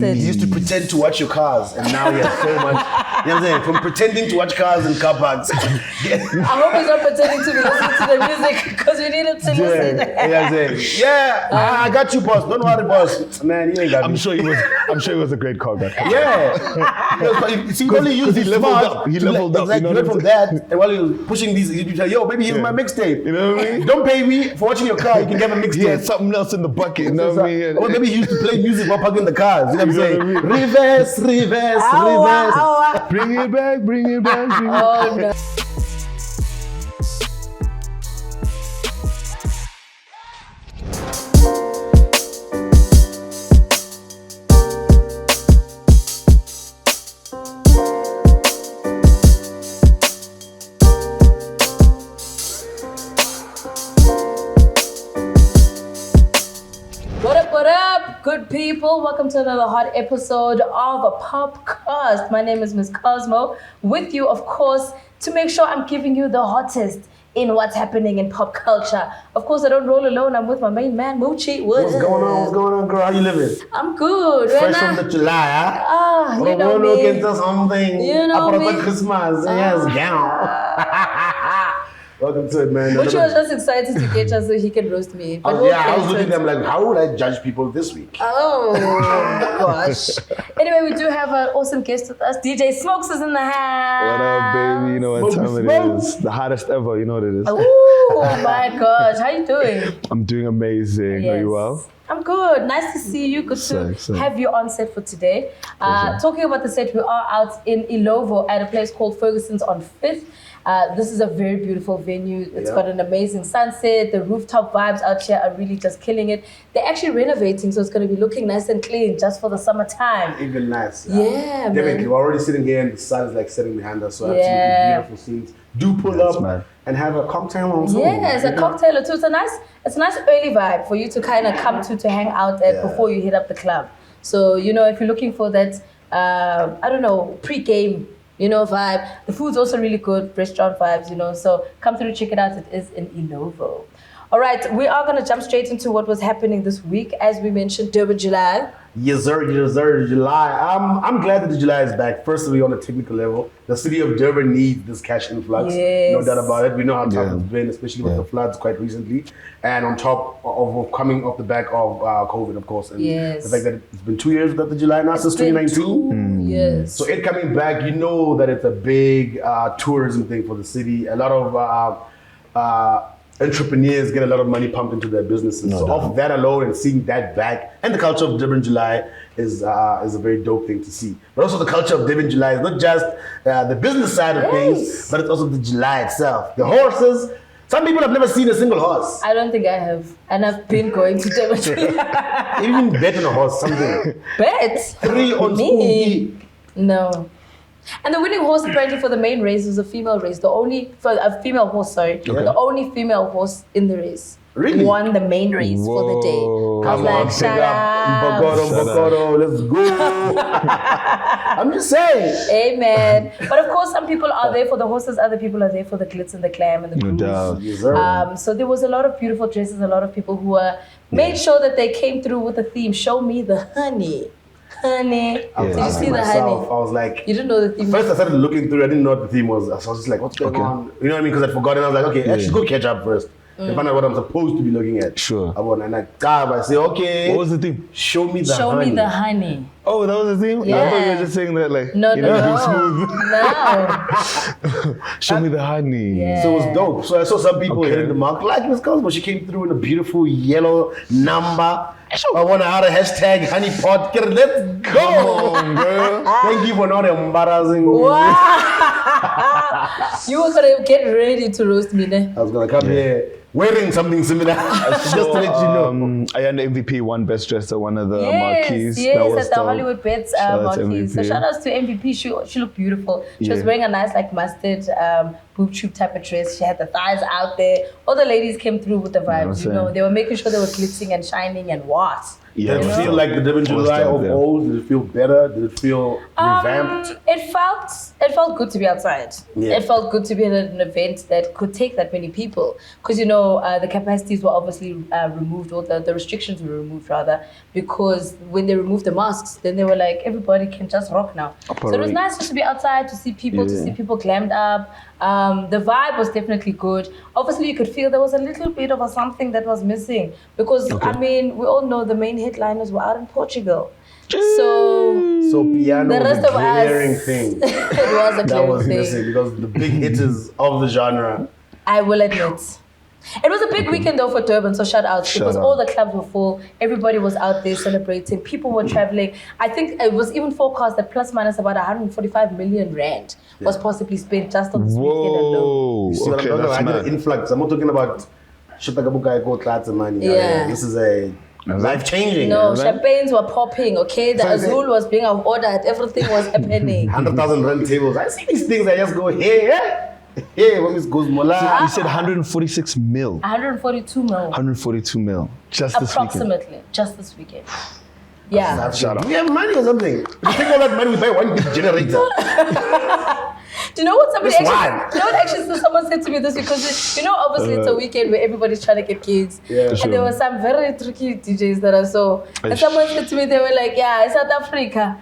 He used to pretend to watch your cars, and now he has so much. You know what I'm saying? From pretending to watch cars in car parks. I hope he's not pretending to be listening to the music because we need him to listen. I got you, boss. Don't worry, boss. Man, you ain't got me. I'm sure he was a great car guy. Yeah. He only used his smart. He leveled up. Like, you know went from that, and while he was pushing these, he'd be like, yo, baby, here's my mixtape. You know what I mean? Don't pay me for watching your car. You can get a mixtape. He had something else in the bucket. You know what I mean? Or maybe he used to play music while parking the cars. You know what I'm saying? Reverse. Bring it back, bring it back. Oh, no. Good people, welcome to another hot episode of a POPcast. My name is Miss Cosmo, with you, of course, to make sure I'm giving you the hottest in what's happening in pop culture. Of course, I don't roll alone. I'm with my main man, Muchi. What's going on? What's going on, girl? How you living? I'm good. Fresh from the July, huh? Ah, you know me. Something. You know me. Christmas. Yes, gown. Welcome to it, man. Muchi was just excited to get us so he can roast me. But I was looking at them like, how would I judge people this week? Oh, gosh. Anyway, we do have an awesome guest with us. DJ Smokes is in the house. What up, baby? You know what time it is. The hottest ever. You know what it is. Oh, my gosh. How you doing? I'm doing amazing. Yes. Are you well? I'm good. Nice to see you. Good to have you on set for today. Talking about the set, we are out in Ilovo at a place called Ferguson's on 5th. This is a very beautiful venue. It's got an amazing sunset. The rooftop vibes out here are really just killing it. They're actually renovating, so it's going to be looking nice and clean just for the summertime. Even nice. Yeah, definitely. man. We're already sitting here and the sun is like setting behind us, so absolutely beautiful scenes. Do pull up and have a cocktail on Zoom. Yes, a cocktail or two. It's a nice early vibe for you to kind of come to hang out at before you hit up the club. So, you know, if you're looking for that, pre-game, vibe. The food's also really good, restaurant vibes, so come through, check it out. It is in Ilovo. All right, we are going to jump straight into what was happening this week. As we mentioned, Durban July. Yes, sir, July. I'm glad that the July is back. Firstly, on a technical level, the city of Durban needs this cash influx. Yes. No doubt about it. We know how tough it's been, especially with the floods quite recently. And on top of coming off the back of COVID, of course. And the fact that it's been 2 years without the July now, since 2019. Yes. So it coming back, you know that it's a big tourism thing for the city. A lot of entrepreneurs get a lot of money pumped into their businesses. So off that alone and seeing that back, and the culture of Durban July is a very dope thing to see. But also the culture of Durban July is not just the business side of things, but it's also the July itself. The horses. Some people have never seen a single horse. I don't think I have. And I've been going to Durban July. Even bet on a horse, something. Bet? 3 on me? No. And the winning horse apparently for the main race was a female race. The only female horse in the race. Really? Won the main race for the day. I was like, shut up. Bokoro, let's go. I'm just saying. Amen. But of course, some people are there for the horses, other people are there for the glitz and the glam and the cruise. Yes, so there was a lot of beautiful dresses, a lot of people who made sure that they came through with the theme, show me the honey. Honey. Did you see the honey? I was like, you didn't know the theme. First I started looking through, I didn't know what the theme was. So I was just like, what's going on? You know what I mean? Because I'd forgotten. I was like, okay, let's just go catch up first. And find out what I'm supposed to be looking at. Sure. And I say, okay. What was the theme? Show me the honey. Show me the honey. Oh, that was the theme? Yeah. I thought you were just saying that like, no. smooth. No. Show me the honey. Yeah. So it was dope. So I saw some people hitting the mark like Miss Cosmo. She came through in a beautiful yellow number. I want to add a hashtag honeypot. Let's go. Come on, girl. Thank you for not embarrassing me. Wow. You were going to get ready to roast me, ne? I was going to come here wearing something similar. Just to let you know. Ayanda MVP won Best Dresser, one of the marquees. Yes, at the Hollywood Bets marquees. So shout outs to MVP. She looked beautiful. She was wearing a nice like mustard boob tube type of dress. She had the thighs out there. All the ladies came through with the vibes, They were making sure they were glitzing and shining and what. Yeah. Did it feel like the Durban July of old? Did it feel better? Did it feel revamped? It felt good to be outside. Yeah. It felt good to be at an event that could take that many people. Because, the capacities were obviously removed, or the restrictions were removed rather, because when they removed the masks, then they were like, everybody can just rock now. So it was nice just to be outside, to see people, glammed up. The vibe was definitely good. Obviously, you could feel there was a little bit of something that was missing. Because, we all know the main headliners were out in Portugal. So piano the was rest a of us, glaring thing. It was a That glaring was thing. missing because the big hitters of the genre. I will admit. It was a big weekend though for Durban, so shout out because all the clubs were full. Everybody was out there celebrating. People were traveling. I think it was even forecast that plus minus about 145 million rand was possibly spent just on this weekend alone. You see what I'm talking about? I did an influx. I'm not talking about Shutagabuka Eko Klats money. Yeah. This is a life-changing. No, champagnes were popping, okay? The Azul was being ordered. Everything was happening. 100,000 rand tables. I see these things. I just go, hey, what is Guzmola? You said 146 mil. 142 mil. 142 mil. Just this Approximately. Just this weekend. Yeah. Shut up. We have money or something. If you take all that money, we buy one big generator. Do you know what someone said to me this? Because obviously it's a weekend where everybody's trying to get gigs. Yeah, and there were some very tricky DJs that I saw. And someone said to me, they were like, yeah, in South Africa,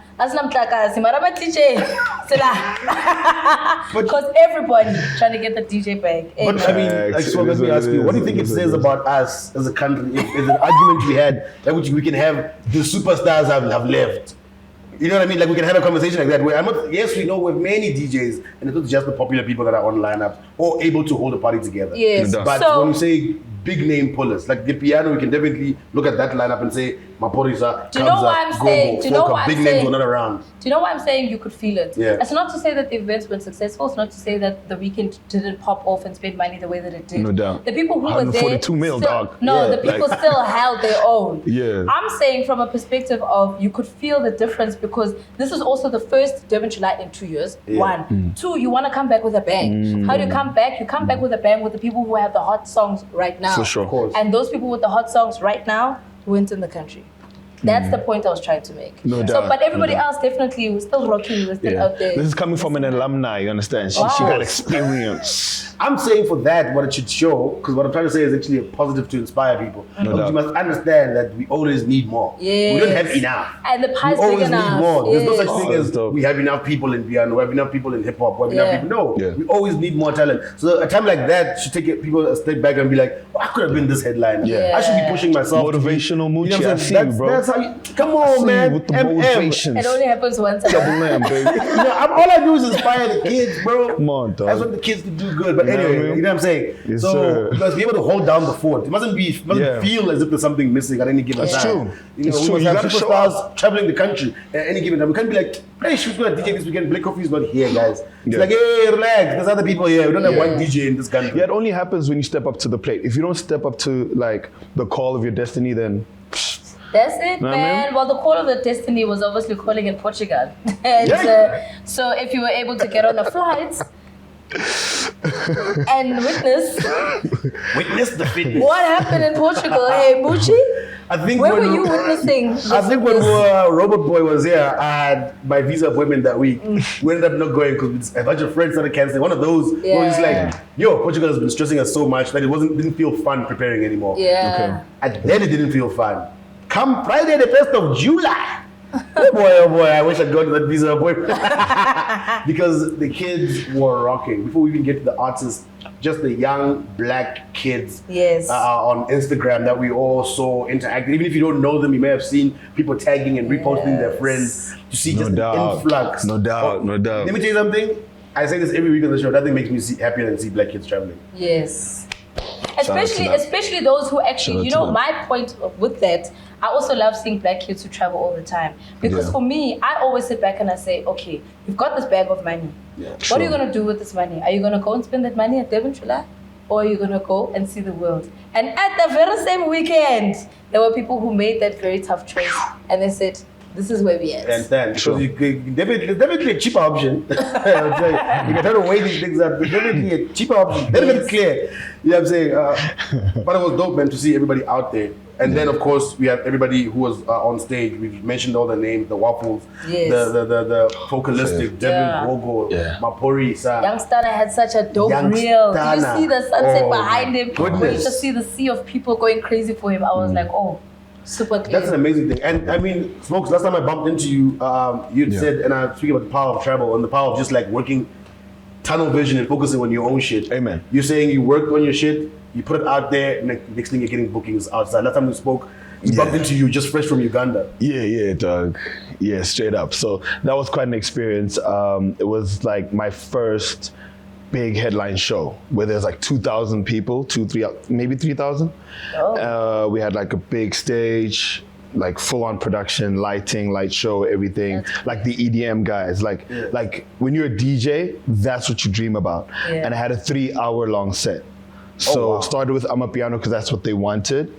because everybody trying to get the DJ bag. But so let me ask you, what do you think it says about us as a country? If there's an argument we had that we can have the superstars have left. You know what I mean? Like we can have a conversation like that where yes, we know we have many DJs and it's not just the popular people that are on lineups or able to hold a party together. Yes. But when you say big name pullers, like the piano, we can definitely look at that lineup and say Maporisa, Kamza, big names were not around. Do you know why I'm saying you could feel it? Yeah. It's not to say that the events weren't successful. It's not to say that the weekend didn't pop off and spend money the way that it did. No doubt. The people who were there, 142 mil, dog. No, the people still held their own. Yeah. I'm saying from a perspective of you could feel the difference because this is also the first Durban July in 2 years. Yeah. 1. 2, you want to come back with a bang. How do you come back? You come back with a bang with the people who have the hot songs right now. For sure. Of course. And those people with the hot songs right now went in the country. That's the point I was trying to make. No doubt. But everybody else definitely was still rocking, was still out there. This is coming from an alumni, you understand? She got experience. I'm saying for that, what it should show, because what I'm trying to say is actually a positive to inspire people. doubt. You must understand that we always need more. Yes. We don't have enough. And the We pie's big always enough. need more. There's no such Yes. thing as dope. we have enough people in piano, we have enough people in hip hop, we have enough Yeah. people. No, Yeah. we always need more talent. So a time like that should take people a step back and be like, I could have been this headliner. Yeah. I should be pushing myself. Motivational Muchi, what I'm I saying? see you, bro. That's how you, come I on, see man. you with the MM. motivations. It only happens once a Double month. man, baby. All I do is inspire the kids, bro. Come on, dog. That's what the kids to do good. But You know anyway, what I mean? you know what I'm saying? Yes, so sir. you must be able to hold down the fort. It mustn't feel as if there's something missing at any given It's time. true. You know, It's true. we You must have gotta show superstars traveling the country at any given time. We can't be like, hey, she's going to DJ this weekend. Blxckie is not here, guys. It's Yeah. like, hey, relax. There's other people here. We don't have one DJ in this country. Yeah, it only happens when you step up to the plate. If you don't step up to like the call of your destiny, then That's it, Know what I man. mean? Well, the call of the destiny was obviously calling in Portugal. And so if you were able to get on a flight and Witness the fitness. what happened in Portugal, hey, Muchi? I think Where when were you witnessing this I think when fitness? Robot Boy was here, I had my visa appointment that week. We ended up not going because a bunch of friends started canceling. One of those where it's like, yo, Portugal has been stressing us so much that it didn't feel fun preparing anymore. Yeah. And then it didn't feel fun. Come Friday, the 1st of July. Oh boy, I wish I'd gone to that visa appointment. Because the kids were rocking. Before we even get to the artists, just the young black kids Yes. on Instagram that we all saw interacting. Even if you don't know them, you may have seen people tagging and reposting their friends to see just an influx. No doubt. Let me tell you something. I say this every week on the show. Nothing makes me happier than see black kids traveling. Yes. Shout out to them. Especially those who actually, Shout out to them. my point with that, I also love seeing black kids who travel all the time. Because for me, I always sit back and I say, okay, you've got this bag of money. Yeah. What are you going to do with this money? Are you going to go and spend that money at Durban July? Or are you going to go and see the world? And at the very same weekend, there were people who made that very tough choice. And they said, this is where we at. And then, because it's definitely a cheaper option. You can try to weigh these things up. It's definitely a cheaper option. Definitely clear. You know what I'm saying? But it was dope, man, to see everybody out there. And then, of course, we have everybody who was on stage. We've mentioned all the names, the Waffles, the Focalistic, Devin Gogo, Mapori, Youngstana had such a dope reel. Did you see the sunset behind him? Where you just see the sea of people going crazy for him. I was like, oh, super clear. That's an amazing thing. And I mean, Smokes, last time I bumped into you, you'd said, and I'm speaking about the power of travel and the power of just like working tunnel vision and focusing on your own shit. Amen. You're saying you worked on your shit, you put it out there, and next thing you're getting bookings outside. Last time we spoke, we bumped into you just fresh from Uganda. Yeah, dog. Yeah, straight up. So that was quite an experience. It was like my first big headline show where there's like 2,000 people, maybe 3,000. Oh. We had like a big stage, like full-on production, lighting, light show, everything. Like the EDM guys. Like when you're a DJ, that's what you dream about. Yeah. And I had a 3-hour-long set. So started with Amapiano because that's what they wanted,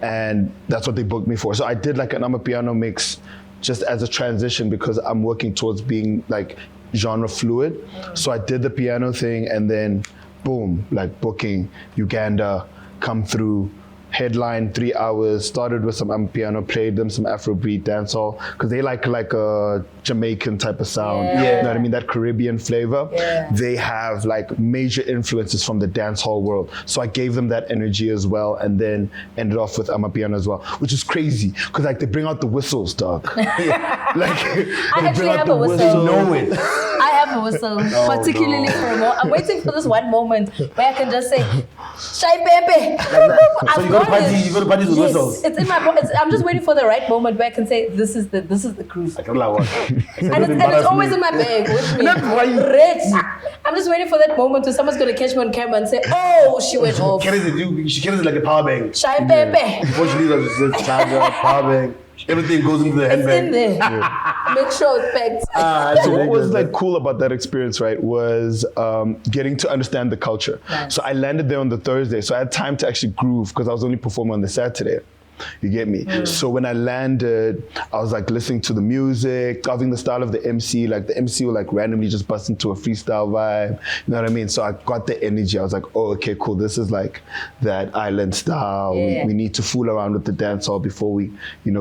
and that's what they booked me for. So I did like an Amapiano mix just as a transition because I'm working towards being like genre fluid. So I did the piano thing, and then boom, like booking Uganda, come through, headline 3 hours, started with some Amapiano, played them some Afrobeat dancehall because they like a Jamaican type of sound. You know what I mean? That Caribbean flavor. They have like major influences from the dancehall world. So I gave them that energy as well, and then ended off with Amapiano as well, which is crazy because like they bring out the whistles, dog. Like I actually have a whistle. Know it. I have a whistle, particularly for a moment. I'm waiting for this one moment where I can just say, Shai Pepe. So you go to parties with whistles. It's in my. I'm just waiting for the right moment where I can say, this is the cruise. I can't lie. And it's always in my bag with me. Rich. I'm just waiting for that moment where someone's going to catch me on camera and say, oh, she went off. She carries it like a power bank. Shai Pepe. Before she leaves, she says charger, power bank. Everything goes into the handbag. It's in there. Make sure it's packed. So what was like cool about that experience, right, was getting to understand the culture. Nice. So I landed there on the Thursday, so I had time to actually groove because I was only performing on the Saturday. You get me? So when I landed, I was like listening to the music, loving the style of the MC. Like the MC would like randomly just bust into a freestyle vibe. You know what I mean? So I got the energy. I was like, oh, okay, cool. This is like that island style. We need to fool around with the dancehall before we,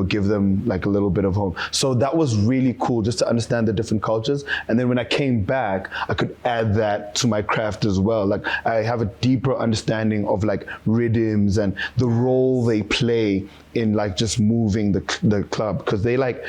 give them like a little bit of home. So that was really cool just to understand the different cultures. And then when I came back, I could add that to my craft as well. Like I have a deeper understanding of like rhythms and the role they play in like just moving the club, because they're like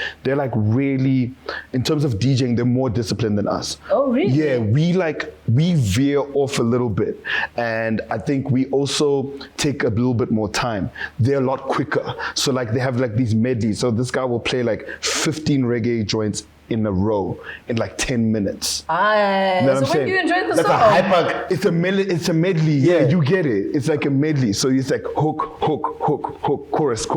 really, in terms of DJing, they're more disciplined than us. Oh really? Yeah, we veer off a little bit, and I think we also take a little bit more time. They're a lot quicker, so like they have like these medleys. So this guy will play like 15 reggae joints in a row in like 10 minutes. So when do you enjoy the song? It's a medley. Yeah, you get it. It's like a medley. So it's like hook, chorus,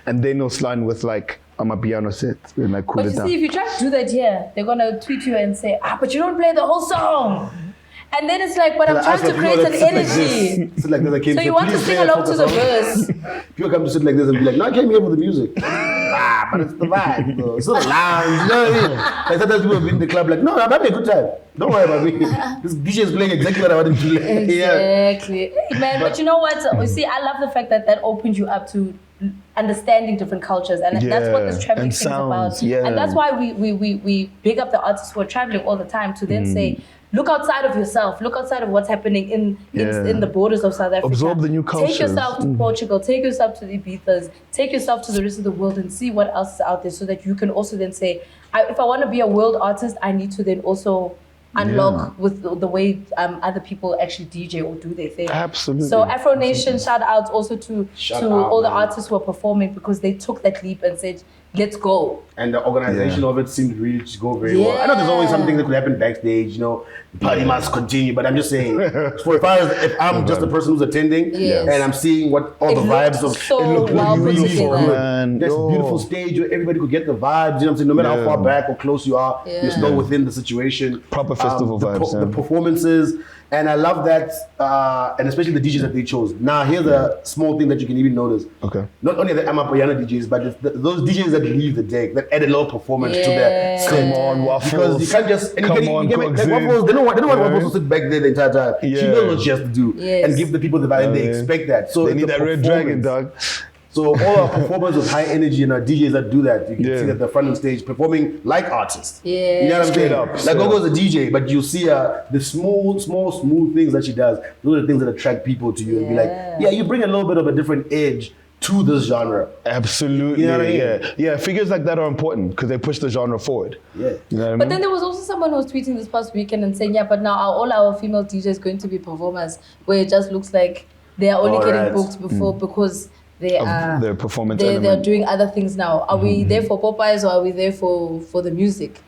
and then you'll slide with like Amapiano set and like cool it down. But you see, if you try to do that here, they're gonna tweet you and say, but you don't play the whole song. And then it's like, but I'm trying to create an energy. So you want to sing along to the verse. People come to sit like this and be like, no, I came here for the music. But it's the vibe, bro. It's not the lounge, you know what I mean? Like sometimes people have been in the club like, no, I'm having a good time. Don't worry about me. This DJ is playing exactly what I want him to play. Exactly. Hey, man, but you know what? You see, I love the fact that opens you up to understanding different cultures, and that's what this traveling thing is about. And that's why we big up the artists who are traveling all the time to then say, look outside of yourself. Look outside of what's happening in the borders of South Africa. Absorb the new cultures. Take yourself to Portugal. Take yourself to the Ibizas. Take yourself to the rest of the world and see what else is out there, so that you can also then say, if I want to be a world artist, I need to then also unlock with the way other people actually DJ or do their thing. Absolutely. So Afronation, shout out also to all the artists who are performing, because they took that leap and said, let's go. And the organization of it seemed really to go very well. I know there's always something that could happen backstage, the party must continue, but I'm just saying, for if I'm just the person who's attending and I'm seeing what all the vibes of so it looked well really together. man. There's a beautiful stage where everybody could get the vibes, you know what I'm saying? No matter how far back or close you are, you're still within the situation. Proper festival vibes. The performances And I love that, and especially the DJs that they chose. Now, here's a small thing that you can even notice. Okay. Not only the Amapiano DJs, but it's those DJs that leave the deck, that add a little performance to their set. Come on, Waffles. Because you can't just... Come on, like Waffles, they don't want Waffles to sit back there the entire time. Yeah. She knows what she has to do and give the people the vibe, and they expect that. So they need that red dragon, dog. So all our performers with high energy and our DJs that do that, you can see at the front of stage performing like artists. Yeah. You know what I'm saying? Up, like Gogo's a DJ, but you see the smooth things that she does. Those are the things that attract people to you and be like, yeah, you bring a little bit of a different edge to this genre. Absolutely. You know what I mean? Yeah. Figures like that are important because they push the genre forward. Yeah. You know what I mean? But then there was also someone who was tweeting this past weekend and saying, yeah, but now all our female DJs going to be performers, where it just looks like they are only getting booked before because they are their performance they're doing other things now. Are we there for Popeyes or are we there for the music?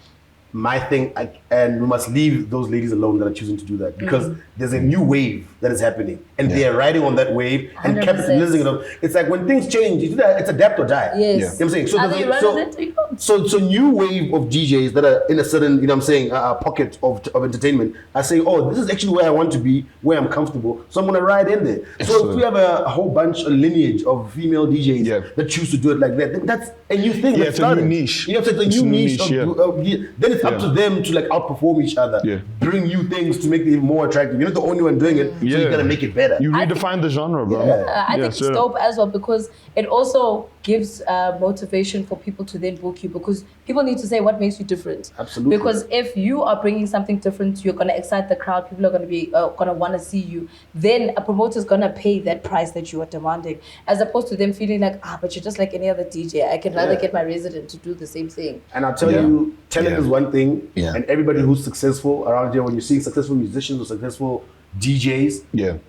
My thing, and we must leave those ladies alone that are choosing to do that, because there's a new wave that is happening and they are riding on that wave and 100%. capitalizing it up. It's like when things change, it's adapt or die. Yes. You know what I'm saying? Are they running it? You don't. So new wave of DJs that are in a certain, you know what I'm saying, pocket of entertainment are saying, oh, this is actually where I want to be, where I'm comfortable, so I'm going to ride in there. So if we have a whole bunch, a lineage of female DJs that choose to do it like that, then that's a new thing. It's a new niche. You know what I'm saying? It's a new niche. Then it's up to them to like outperform each other, bring new things to make it even more attractive. You're not the only one doing it, so you got to make it better. You redefine the genre, bro. I think it's dope as well, because it also gives motivation for people to then book you, because people need to say what makes you different. Absolutely. Because if you are bringing something different, you're going to excite the crowd. People are going to be going to want to see you. Then a promoter is going to pay that price that you are demanding, as opposed to them feeling like, but you're just like any other DJ. I can rather get my resident to do the same thing. And I'll tell you, talent is one thing, and everybody who's successful around here, when you're seeing successful musicians or successful DJs,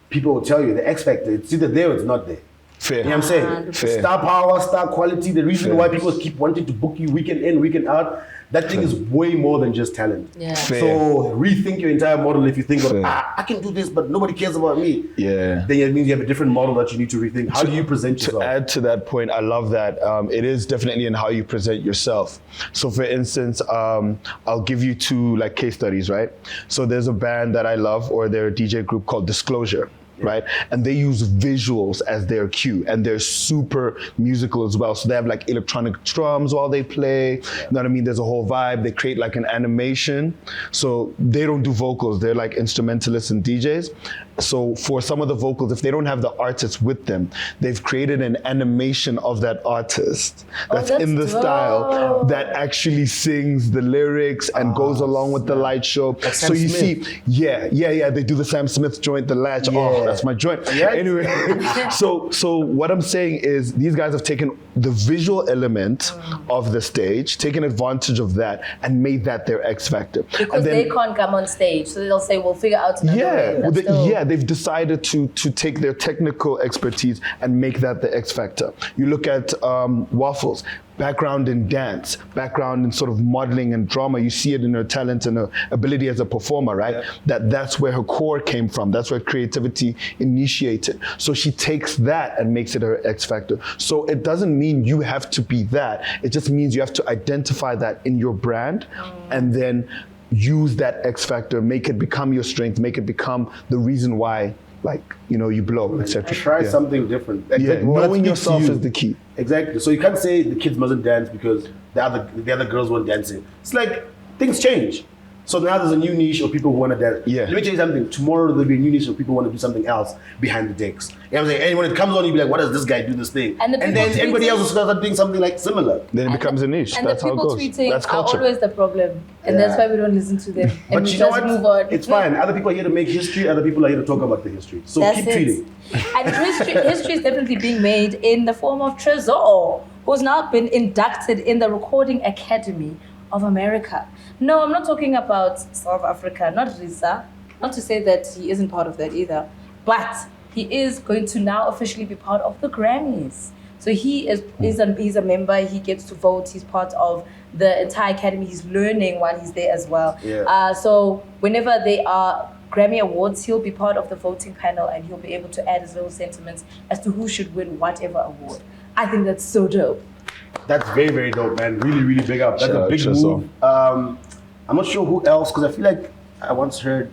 people will tell you the X factor, it's either there or it's not there. Fair. You know what I'm saying? Star power, star quality. The reason why people keep wanting to book you weekend in, weekend out, that thing is way more than just talent. So rethink your entire model if you think, I can do this, but nobody cares about me. Then it means you have a different model that you need to rethink. How do you present yourself? To add to that point, I love that. It is definitely in how you present yourself. So for instance, I'll give you two like case studies, right? So there's a band that I love, or they're a DJ group called Disclosure. Right, and they use visuals as their cue, and they're super musical as well. So they have like electronic drums while they play. You know what I mean? There's a whole vibe. They create like an animation. So they don't do vocals. They're like instrumentalists and DJs. So for some of the vocals, if they don't have the artist with them, they've created an animation of that artist that's in the style that actually sings the lyrics and goes along with the light show. Like so you Smith. see, they do the Sam Smith joint, the latch. Oh, that's my joint. Anyway, so what I'm saying is these guys have taken the visual element of the stage, taken advantage of that, and made that their X factor. Because they can't come on stage, so they'll say, we'll figure out another way. They've decided to take their technical expertise and make that the X factor. You look at Waffles, background in dance, background in sort of modeling and drama. You see it in her talent and her ability as a performer, right? That's where her core came from. That's where creativity initiated. So she takes that and makes it her X factor. So it doesn't mean you have to be that. It just means you have to identify that in your brand and then use that X factor, make it become your strength, make it become the reason why, like, you blow, etc. Try something different. Knowing yourself is the key. Exactly. So you can't say the kids mustn't dance because the other girls weren't dancing. It's like things change. So now there's a new niche of people who want to dance. Let me tell you something. Tomorrow there'll be a new niche of people who want to do something else behind the decks. You know what I'm saying? And when it comes on, you'll be like, what does this guy do this thing? And then everybody else will start doing something like similar. Then it becomes a niche. And that's the people how it goes. tweeting That's culture. are always the problem. And that's why we don't listen to them. And But we you know just what? move on. It's fine. Other people are here to make history. Other people are here to talk about the history. So keep tweeting. And history is definitely being made in the form of Tresor, who's now been inducted in the Recording Academy of America. No, I'm not talking about South Africa, not Risa. Not to say that he isn't part of that either. But he is going to now officially be part of the Grammys. So he's a member, he gets to vote, he's part of the entire academy, he's learning while he's there as well. So whenever they are Grammy Awards, he'll be part of the voting panel and he'll be able to add his little sentiments as to who should win whatever award. I think that's so dope. That's very, very dope, man. Really, really big up. That's a big move. I'm not sure who else, because I feel like I once heard,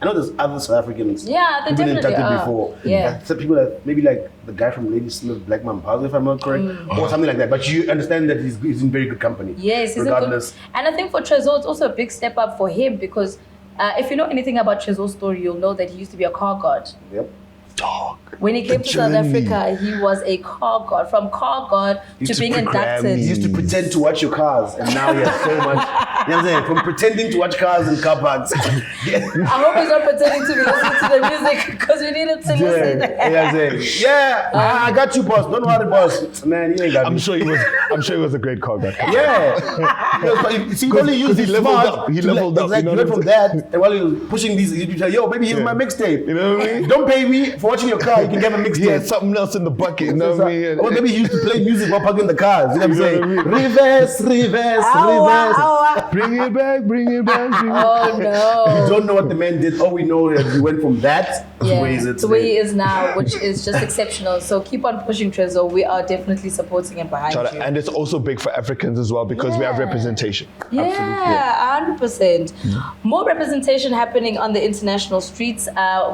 I know there's other South Africans Yeah, they who've been definitely inducted are. before. Yeah. Some people that maybe like the guy from Lady Smith, Black Mampazo, if I'm not correct, or something like that. But you understand that he's in very good company. Yes, regardless. And I think for Tresor, it's also a big step up for him because if you know anything about Tresor's story, you'll know that he used to be a car guard. Yep. Dog. When he came to South Africa, he was a car guard. From car guard to being inducted. He used to pretend to watch your cars, and now he has so much. You know what I'm saying? From pretending to watch cars in car parks. I hope he's not pretending to be listening to the music because we need him to listen. I got you, boss. Don't worry, boss. Man, you ain't got me. I'm sure he was a great call guy. Yeah. See, he only used he leveled up. He leveled up. Exactly. You know From that, and while he was pushing these, he'd be like, yo, baby, here's my mixtape. You know what I mean? Don't pay me for watching your car. You can get a mixtape. He had something else in the bucket. You know what I mean? Or maybe he used to play music while parking the cars. You know what I'm saying? Reverse. Bring it back. Oh no. You don't know what the man did. All we know is he went from that to where he is to where he is now, which is just exceptional. So keep on pushing, Tresor. We are definitely supporting and behind you. And it's also big for Africans as well because we have representation. Yeah, 100%. More representation happening on the international streets.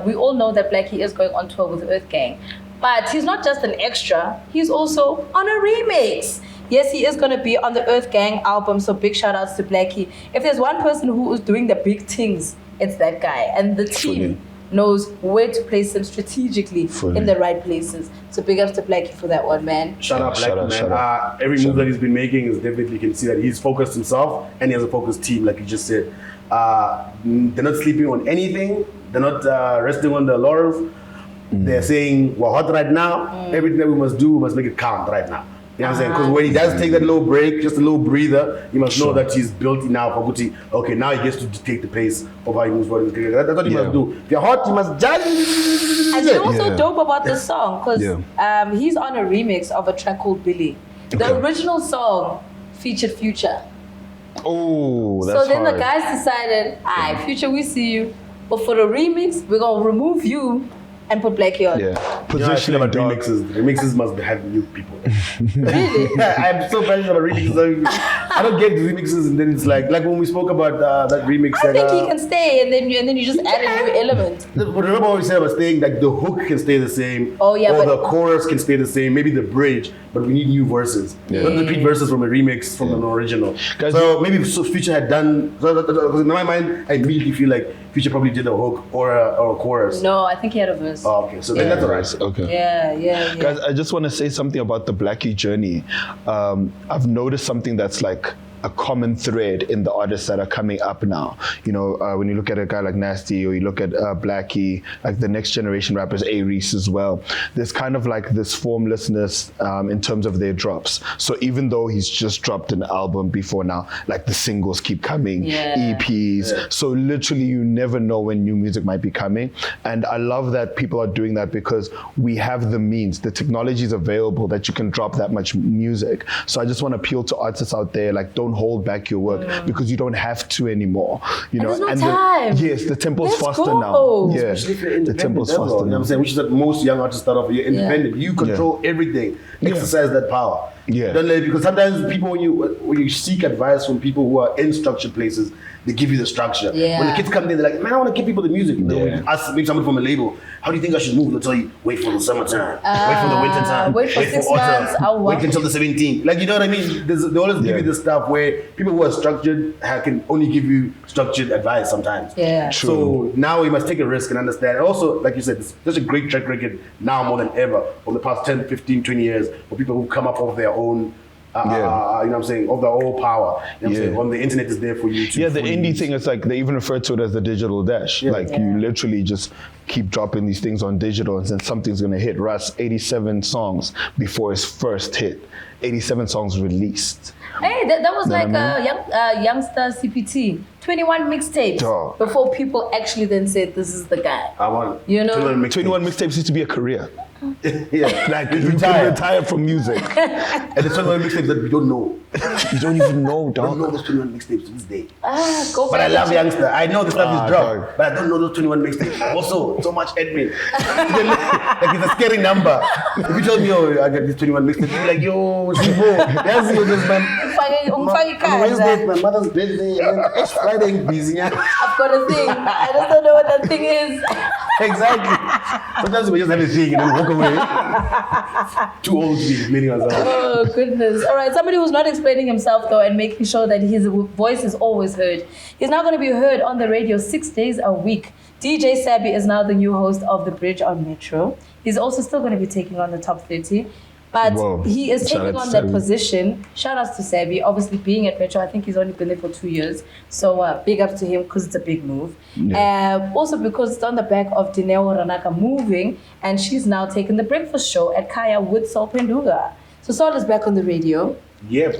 We all know that Blxckie is going on tour with Earth Gang. But he's not just an extra, he's also on a remix. Yes, he is going to be on the Earth Gang album, so big shout outs to Blxckie. If there's one person who is doing the big things, it's that guy. And the team knows where to place him strategically in the right places. So big ups to Blxckie for that one, man. Shout out Blxckie, man. Every move that he's been making is definitely, you can see that he's focused himself and he has a focused team, like you just said. They're not sleeping on anything. They're not resting on their laurels. They're saying, we're hot right now. Everything that we must do, we must make it count right now. You know what I'm saying? Because when he does take that little break, just a little breather, you must know that he's built enough for Guti. Okay, now he gets to dictate the pace of how he moves forward. That's what he must do. If you're hot, you must judge. And you know what's so dope about this song? Because he's on a remix of a track called Billy. The original song featured Future. Oh, that's So then hard. the guys decided, alright, Future, we see you. But for the remix, we're going to remove you and put Blxckie on. Position about remixes. Remixes must have new people. Really? I'm so passionate about remixes. I don't get the remixes, and then it's like when we spoke about that remix. I think he can stay, and then you just add a new element. Remember what we said about staying, like the hook can stay the same. Oh yeah, or the chorus can stay the same. Maybe the bridge, but we need new verses. Not repeat verses from a remix from an original. So maybe if Future had done. Because in my mind, I immediately feel like Future probably did a hook or a chorus. No, I think he had a verse. Oh, okay, so then that's alright. Okay. Yeah. Guys, I just want to say something about the Blxckie journey. I've noticed something that's like a common thread in the artists that are coming up now. You know, when you look at a guy like Nasty or you look at Blxckie, like the next generation rappers, A-Reese as well, there's kind of like this formlessness in terms of their drops. So even though he's just dropped an album before now, like the singles keep coming, EPs. So literally you never know when new music might be coming. And I love that people are doing that because we have the means, the technology is available that you can drop that much music. So I just want to appeal to artists out there, like don't hold back your work because you don't have to anymore. You know, there's no time. The tempo's faster go. now. Especially if you're independent. The tempo's faster. You know what I'm saying? Which is that most young artists start off. You're independent. You control everything. Exercise that power. Don't let it, because sometimes people, when you seek advice from people who are in structured places, they give you the structure. When the kids come in, they're like, man, I want to give people the music. Ask maybe someone from a label, how do you think I should move? They'll tell you, wait for the summertime, wait for the winter time, wait for 6 months, wait until the 17th. Like, you know what I mean? They always give you this stuff where people who are structured can only give you structured advice sometimes. So now we must take a risk and understand. And also, like you said, there's such a great track record now more than ever over the past 10, 15, 20 years for people who come up of their own you know what I'm saying, of the whole power. You know what I'm saying? On the internet is there for you to the indie thing is like they even refer to it as the digital dash. You literally just keep dropping these things on digital and then something's gonna hit. Russ, 87 songs before his first hit. 87 songs released. Hey, that was like a youngster CPT. 21 mixtapes before people actually then said this is the guy. I want 21 mixtapes used to be a career. Yeah, Like you retire from music. and there's 21 mixtapes that we don't know. You don't even know, I don't dog. know those 21 mixtapes to this day. Go But I back love and Youngster. I know the stuff is dropped, dog. but I don't know those 21 mixtapes. Also, so much admin. Like it's a scary number. If you told me, oh, I got these 21 mixtapes, you'd be like, yo, Shibo, that's you, this man. On Wednesday, my mother's birthday, and then it's Friday, busy. I've got a thing. I just don't know what that thing is. Exactly. Sometimes we just have a thing and then walk away. Too old to be explaining ourselves. Oh, goodness. All right, somebody who's not explaining himself, though, and making sure that his voice is always heard. He's now going to be heard on the radio 6 days a week. DJ Sabby is now the new host of The Bridge on Metro. He's also still going to be taking on the top 30. But Whoa. he is Shout taking out on to that Sabby. position. Shout outs to Sabby. Obviously, being at Metro, I think he's only been there for 2 years. So big up to him because it's a big move. Also because it's on the back of Dineo Ranaka moving, and she's now taking the breakfast show at Kaya with Phenduka. So Saul is back on the radio. Yep,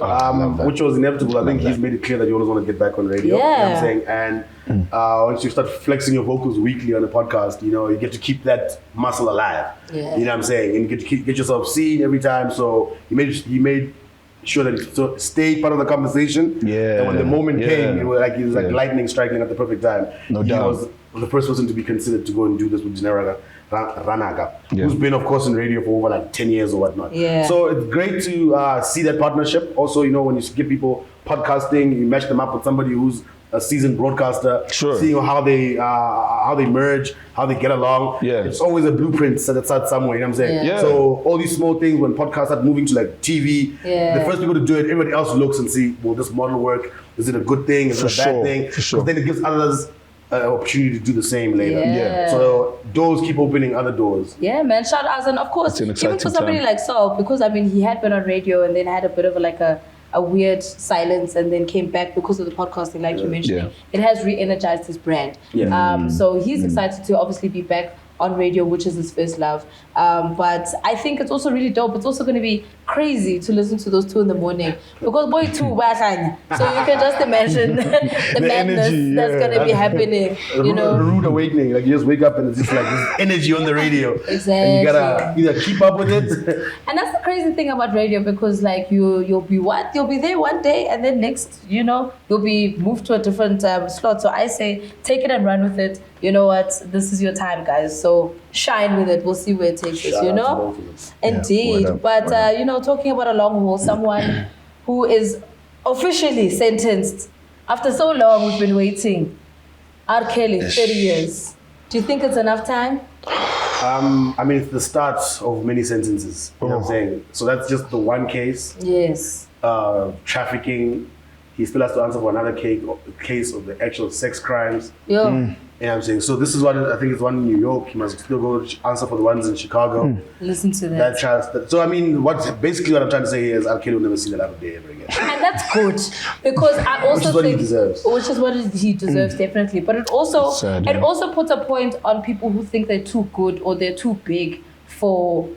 which was inevitable. I think he's made it clear that you always want to get back on radio. Yeah. You know what I'm saying? And once you start flexing your vocals weekly on a podcast, you know, you get to keep that muscle alive. Yeah. You know what I'm saying? And you get to get yourself seen every time. So he made sure that you stay part of the conversation. Yeah. And when the moment came, it was like Yeah. lightning striking at the perfect time. No he doubt. was the first person to be considered to go and do this with Ranaka, Yeah. who's been, of course, in radio for over like 10 years or whatnot. Yeah. So it's great to see that partnership. Also, you know, when you give people podcasting, you match them up with somebody who's a seasoned broadcaster, Sure. seeing how they merge, how they get along. Yeah. It's always a blueprint that starts somewhere, you know what I'm saying? Yeah. Yeah. So all these small things, when podcasts start moving to like TV, Yeah. the first people to do it, everybody else looks and see, will this model work? Is it a good thing? Is it a bad thing? For sure. Because then it gives others an opportunity to do the same later. Yeah. So doors keep opening other doors. Yeah, man. Shout out. And of course, It's an even for exciting somebody time. like Saul, because I mean, he had been on radio and then had a bit of a weird silence and then came back because of the podcasting, like you mentioned. Yeah. It has re-energized his brand. Yeah. So he's excited to obviously be back on radio, which is his first love. But I think it's also really dope. It's also going to be crazy to listen to those 2 in the morning because boy, too, so you can just imagine the madness energy, that's going to be happening. You A know. rude awakening. Like you just wake up and it's just like this energy on the radio. Exactly. And you gotta either keep up with it. And that's the crazy thing about radio because like you'll be there one day and then next, you know, you'll be moved to a different slot. So I say take it and run with it. You know what? This is your time, guys. So shine with it. We'll see where it takes us, Shout you out to know? both of them. Indeed. word up, But, word up. you know, talking about a long haul, someone who is officially sentenced after so long we've been waiting. R. Kelly, 30 years. Do you think it's enough time? I mean, it's the start of many sentences. You know what I'm saying? So that's just the one case. Yes. Trafficking. He still has to answer for another case of the actual sex crimes. Yo. You know what I'm saying? So this is one, I think it's one in New York. He must still go answer for the ones in Chicago. Listen to that. That chance. So I mean, what I'm trying to say is Al Qaeda will never see the light of day ever again. And that's good because I also Which is what he think deserves. which is what he deserves definitely. But it also Sad, it yeah. also puts a point on people who think they're too good or they're too big for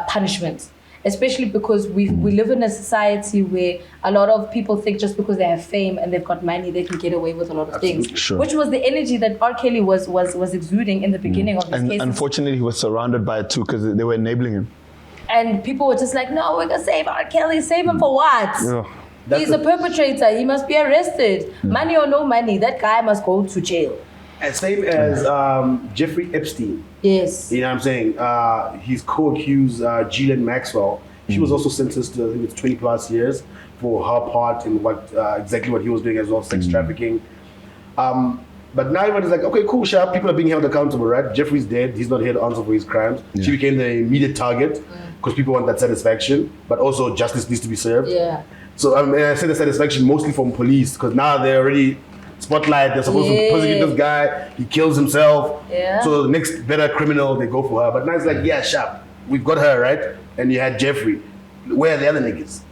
punishment. Especially because we live in a society where a lot of people think just because they have fame and they've got money, they can get away with a lot of things. Sure. Which was the energy that R. Kelly was exuding in the beginning of his And case. unfortunately, he was surrounded by it too because they were enabling him. And people were just like, no, we're going to save R. Kelly. Save him for what? Yeah. He's a perpetrator. He must be arrested. Money or no money, that guy must go to jail. And same as Jeffrey Epstein. Yes. You know what I'm saying? He's co-accused Ghislaine Maxwell. She was also sentenced to, I think it's 20 plus years for her part in what exactly what he was doing as well, sex trafficking. But now everybody's like, okay, cool, sharp. People are being held accountable, right? Jeffrey's dead. He's not here to answer for his crimes. She became the immediate target because people want that satisfaction, but also justice needs to be served. Yeah. So I say the satisfaction mostly from police because now they're already spotlight. They're supposed to persecute this guy. He kills himself. Yeah. So the next better criminal, they go for her. But now it's like, yeah, sharp. We've got her, right? And you had Jeffrey. Where are the other niggas?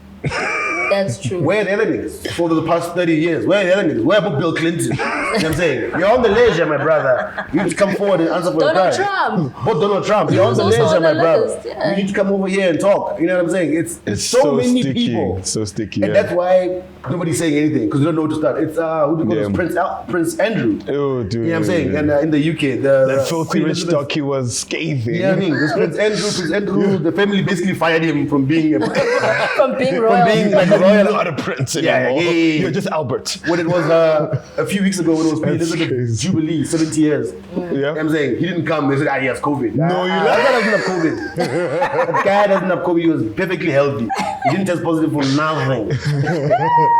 That's true. Where are the other niggas for the past 30 years? Where are the other niggas? Where about Bill Clinton? You know what I'm saying? You're on the leisure, my brother. You need to come forward and answer for your Donald crime. Trump. But Donald Trump, you're on the also leisure, on my the brother. list, yeah. You need to come over here and talk. You know what I'm saying? It's so many sticky. people. So sticky. And that's why nobody's saying anything, because we don't know where to start. It's who do you call this? Prince Andrew. Oh, dude. You know what I'm saying? And in the UK, that filthy rich donkey was scathing. Yeah, I mean, this Prince Andrew, the family basically fired him from being from being royal. From being like a royal. Not a prince anymore. You're just Albert. When it was a few weeks ago when it was Queen Elizabeth Jubilee, 70 years. Yeah. I'm saying he didn't come. They said, he has COVID. No, you that guy doesn't have COVID. That guy doesn't have COVID. He was perfectly healthy. He didn't test positive for nothing.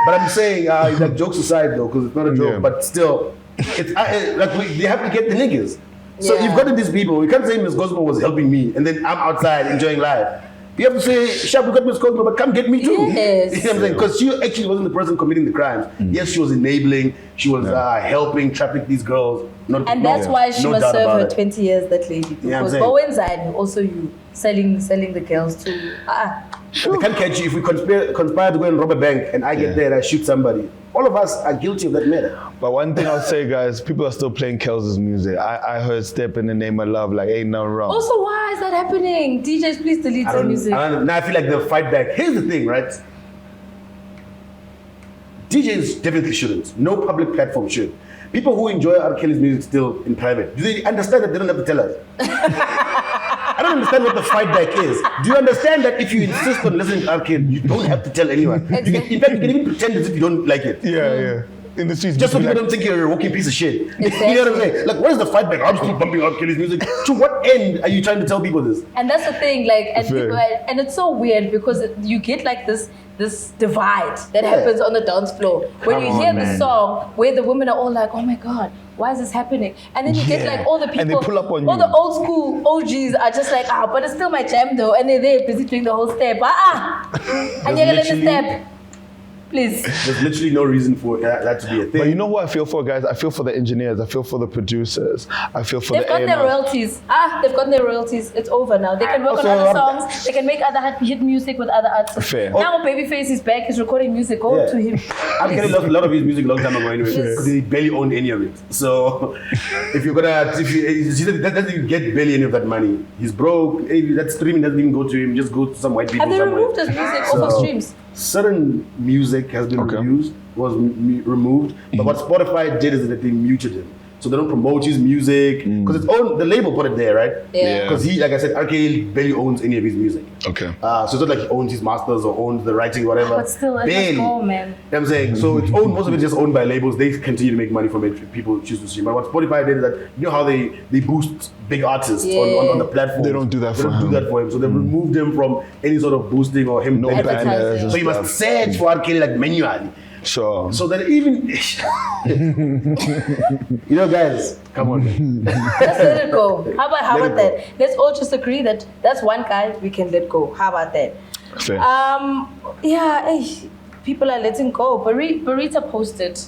But I'm saying, like jokes aside though, because it's not a joke, but still, it's they have to get the niggas. So you've got these people. You can't say Miss Cosmo was helping me, and then I'm outside enjoying life. You have to say, Shab, we got Miss Cosmo, but come get me too. Yes. You know what I'm saying? Because she actually wasn't the person committing the crimes. Yes, she was enabling. She was helping traffic these girls. And that's why she must serve her 20 years, that lady. Because Bowen's also you selling the girls too. They can't catch you if we conspire to go and rob a bank and I get there and I shoot somebody. All of us are guilty of that matter. But one thing I'll say, guys, people are still playing Kels' music. I heard Step in the Name of Love, like ain't nothing wrong. Also, why is that happening? DJs, please delete the music. Now I feel like they'll fight back. Here's the thing, right? DJs definitely shouldn't. No public platform should. People who enjoy R. Kelly's music still in private, do they understand that they don't have to tell us? I don't understand what the fight back is. Do you understand that if you insist on listening to R. Kelly, you don't have to tell anyone? In fact, you can even pretend as if you don't like it. Yeah. In the streets. Just so people don't think you're a walking piece of shit. Exactly. You know what I'm saying? Like, what is the fight back? I'm still bumping R. Kelly's music. To what end are you trying to tell people this? And that's the thing, like, and it's so weird because you get like this divide that happens on the dance floor when you hear the song where the women are all like, oh my god, why is this happening? And then you get like all the people, and they pull up on all the old school OGs are just like, but it's still my jam though, and they're there busy doing the whole step. And you're gonna step. Please. There's literally no reason for that to be a thing. But you know what I feel for, guys? I feel for the engineers. I feel for the producers. I feel for They've gotten their royalties. They've gotten their royalties. It's over now. They can work on other songs. They can make other hit music with other artists. Fair. Now Babyface is back. He's recording music. Go to him. I'm getting lost a lot of his music a long time ago anyway. Because he barely owned any of it. So if you're gonna, that doesn't even get barely any of that money. He's broke. That streaming doesn't even go to him. Just go to some white people. Have they removed his music off of streams? Certain music has been removed, but what Spotify did is that they muted him. So they don't promote his music because the label put it there, right? Yeah. Because he, like I said, R. Kelly barely owns any of his music. Okay. So it's not like he owns his masters or owns the writing, whatever. But still, it's barely. go, man. You know what I'm saying? So it's owned, most of it is just owned by labels. They continue to make money from it. People choose to stream. But what Spotify did is that, you know how they boost big artists on the platform. They don't do that for him. So they removed him from any sort of boosting or him. No banners. So you must search for R. Kelly like manually. Sure. So that even, you know, guys, come on. Let's let it go. How about that? Let's all just agree that that's one guy we can let go. How about that? Fair. People are letting go. Berita posted,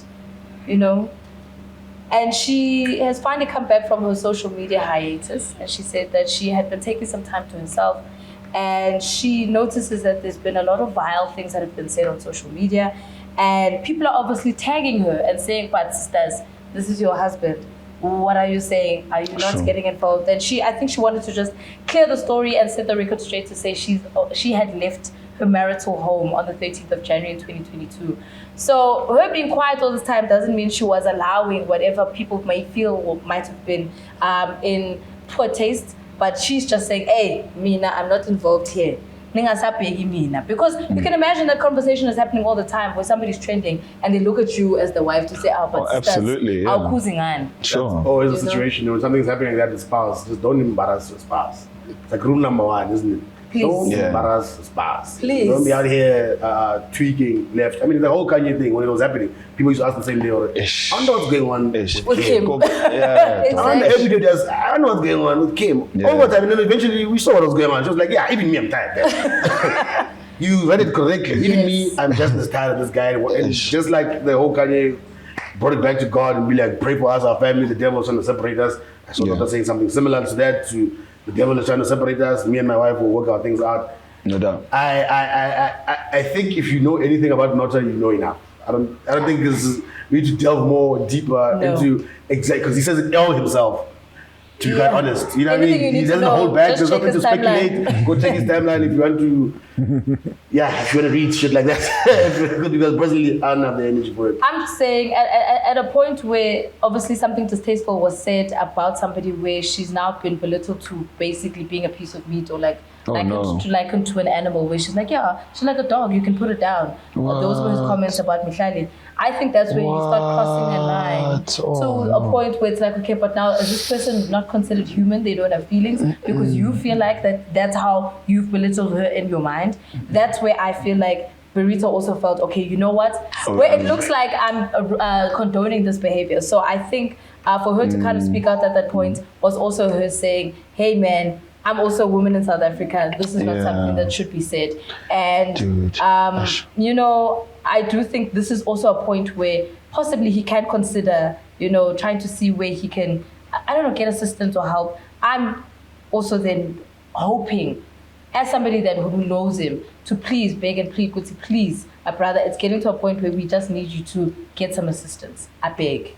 and she has finally come back from her social media hiatus, and she said that she had been taking some time to herself, and she notices that there's been a lot of vile things that have been said on social media. And people are obviously tagging her and saying, but sisters, this is your husband. What are you saying? Are you not getting involved? And I think she wanted to just clear the story and set the record straight to say she had left her marital home on the 13th of January in 2022. So her being quiet all this time doesn't mean she was allowing whatever people may feel or might have been in poor taste. But she's just saying, hey, Mina, I'm not involved here. Because you can imagine that conversation is happening all the time where somebody's trending and they look at you as the wife to say, absolutely, yeah. Sure. That's always a situation when something's happening like that, the spouse, just don't embarrass your spouse. It's like rule number one, isn't it? Please. Don't embarrass the spouse. Please. Don't be out here tweaking left. I mean, the whole Kanye thing, when it was happening, people used to ask the same day already. I don't know what's going on with Kim. Every day just, I don't know what's going on with Kim. Over time, and then eventually we saw what was going on. She was like, yeah, even me, I'm tired. You read it correctly. Even me, I'm just as tired of this guy. And just like the whole Kanye brought it back to God and be like, pray for us, our family, the devil is trying to separate us. I saw Nota saying something similar to that, to the devil is trying to separate us, me and my wife will work our things out. No doubt. I think if you know anything about Nota, you know enough. I don't think we need to delve more deeper into because he says it all himself. To be quite honest, you know what I mean? He doesn't hold back. There's nothing to speculate. Go check his timeline if you want to. If you want to read shit like that. Because personally, I don't have the energy for it. I'm just saying, at a point where obviously something distasteful was said about somebody, where she's now been belittled to basically being a piece of meat or likened to an animal, where she's like, she's like a dog, you can put it down. Or those were his comments about Mihlali. I think that's where you start crossing a line to a point where it's like, okay, but now is this person not considered human? They don't have feelings because you feel like that's how you've belittled her in your mind. That's where I feel like Berita also felt, okay, you know what? Where it looks like I'm condoning this behavior. So I think for her to kind of speak out at that point was also her saying, hey man, I'm also a woman in South Africa. This is not something that should be said. And, you know, I do think this is also a point where possibly he can consider, you know, trying to see where he can, I don't know, get assistance or help. I'm also then hoping, as somebody that who knows him, to please beg and plead, please, my brother, it's getting to a point where we just need you to get some assistance. I beg.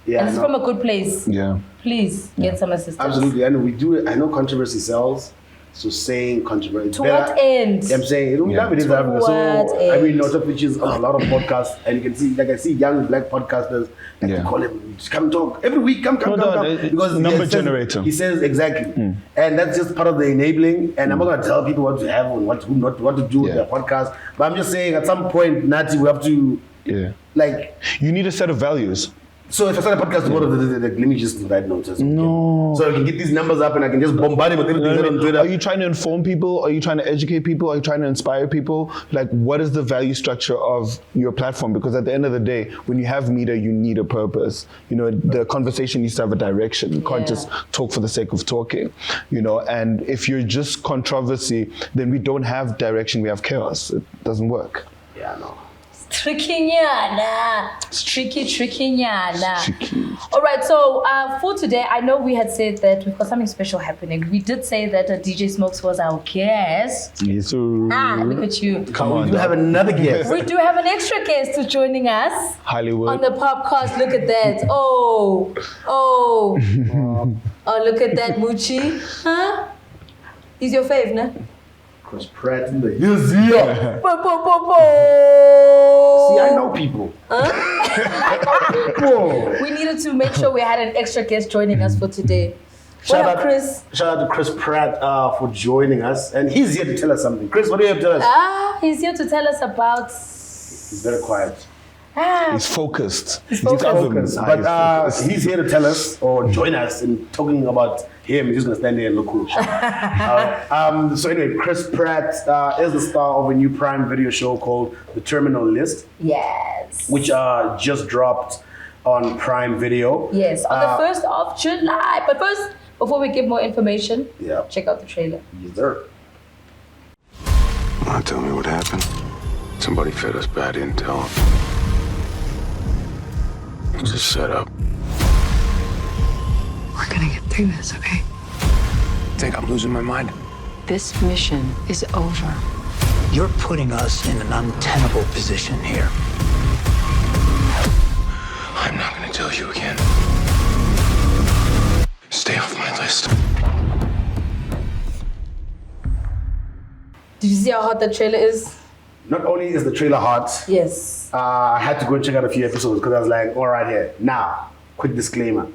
Yeah, and it's from a good place. Yeah. Please get some assistance. Absolutely. And we do it. I know controversy sells. So saying controversy. To what end? I'm saying it don't have it in Africa. So I mean, Nota features on a lot of podcasts, and you can see, like I see young black podcasters, like call him, just come talk every week, come. Because number generator. He says exactly, and that's just part of the enabling. And I'm not gonna tell people what to have and what to do with their podcast. But I'm just saying, at some point, Nati, we have to, like, you need a set of values. So if I start a podcast tomorrow, let me just invite Nota. No. So I can get these numbers up and I can just bombard him with everything on Twitter. Are you trying to inform people? Are you trying to educate people? Are you trying to inspire people? Like, what is the value structure of your platform? Because at the end of the day, when you have media, you need a purpose. You know, the conversation needs to have a direction. You can't just talk for the sake of talking. You know, and if you're just controversy, then we don't have direction. We have chaos. It doesn't work. Yeah, no. Tricky. All right, so for today, I know we had said that we've got something special happening. We did say that DJ Smokes was our guest. Yes, sir. Look at you. Come on. We do have another guest. We do have an extra guest who's joining us. Hollywood. On the POPcast. Look at that. Oh, look at that, Muchi. Huh? He's your fave, no? Chris Pratt in the hills here. See, I know people. I know people. We needed to make sure we had an extra guest joining us for today. Shout out to Chris Pratt for joining us. And he's here to tell us something. Chris, what do you have to tell us? He's here to tell us about... He's very quiet. He's focused. He's focused. But he's here to tell us or join us in talking about him. He's just going to stand there and look cool. So anyway, Chris Pratt is the star of a new Prime Video show called The Terminal List. Yes. Which just dropped on Prime Video. Yes, on the 1st of July. But first, before we give more information, check out the trailer. Yes, sir. Want to tell me what happened? Somebody fed us bad intel. It's a setup. We're gonna get through this, okay? Think I'm losing my mind? This mission is over. You're putting us in an untenable position here. I'm not gonna tell you again. Stay off my list. Did you see how hot the trailer is? Not only is the trailer hot. Yes. I had to go and check out a few episodes because I was like, all right, here. Now, quick disclaimer.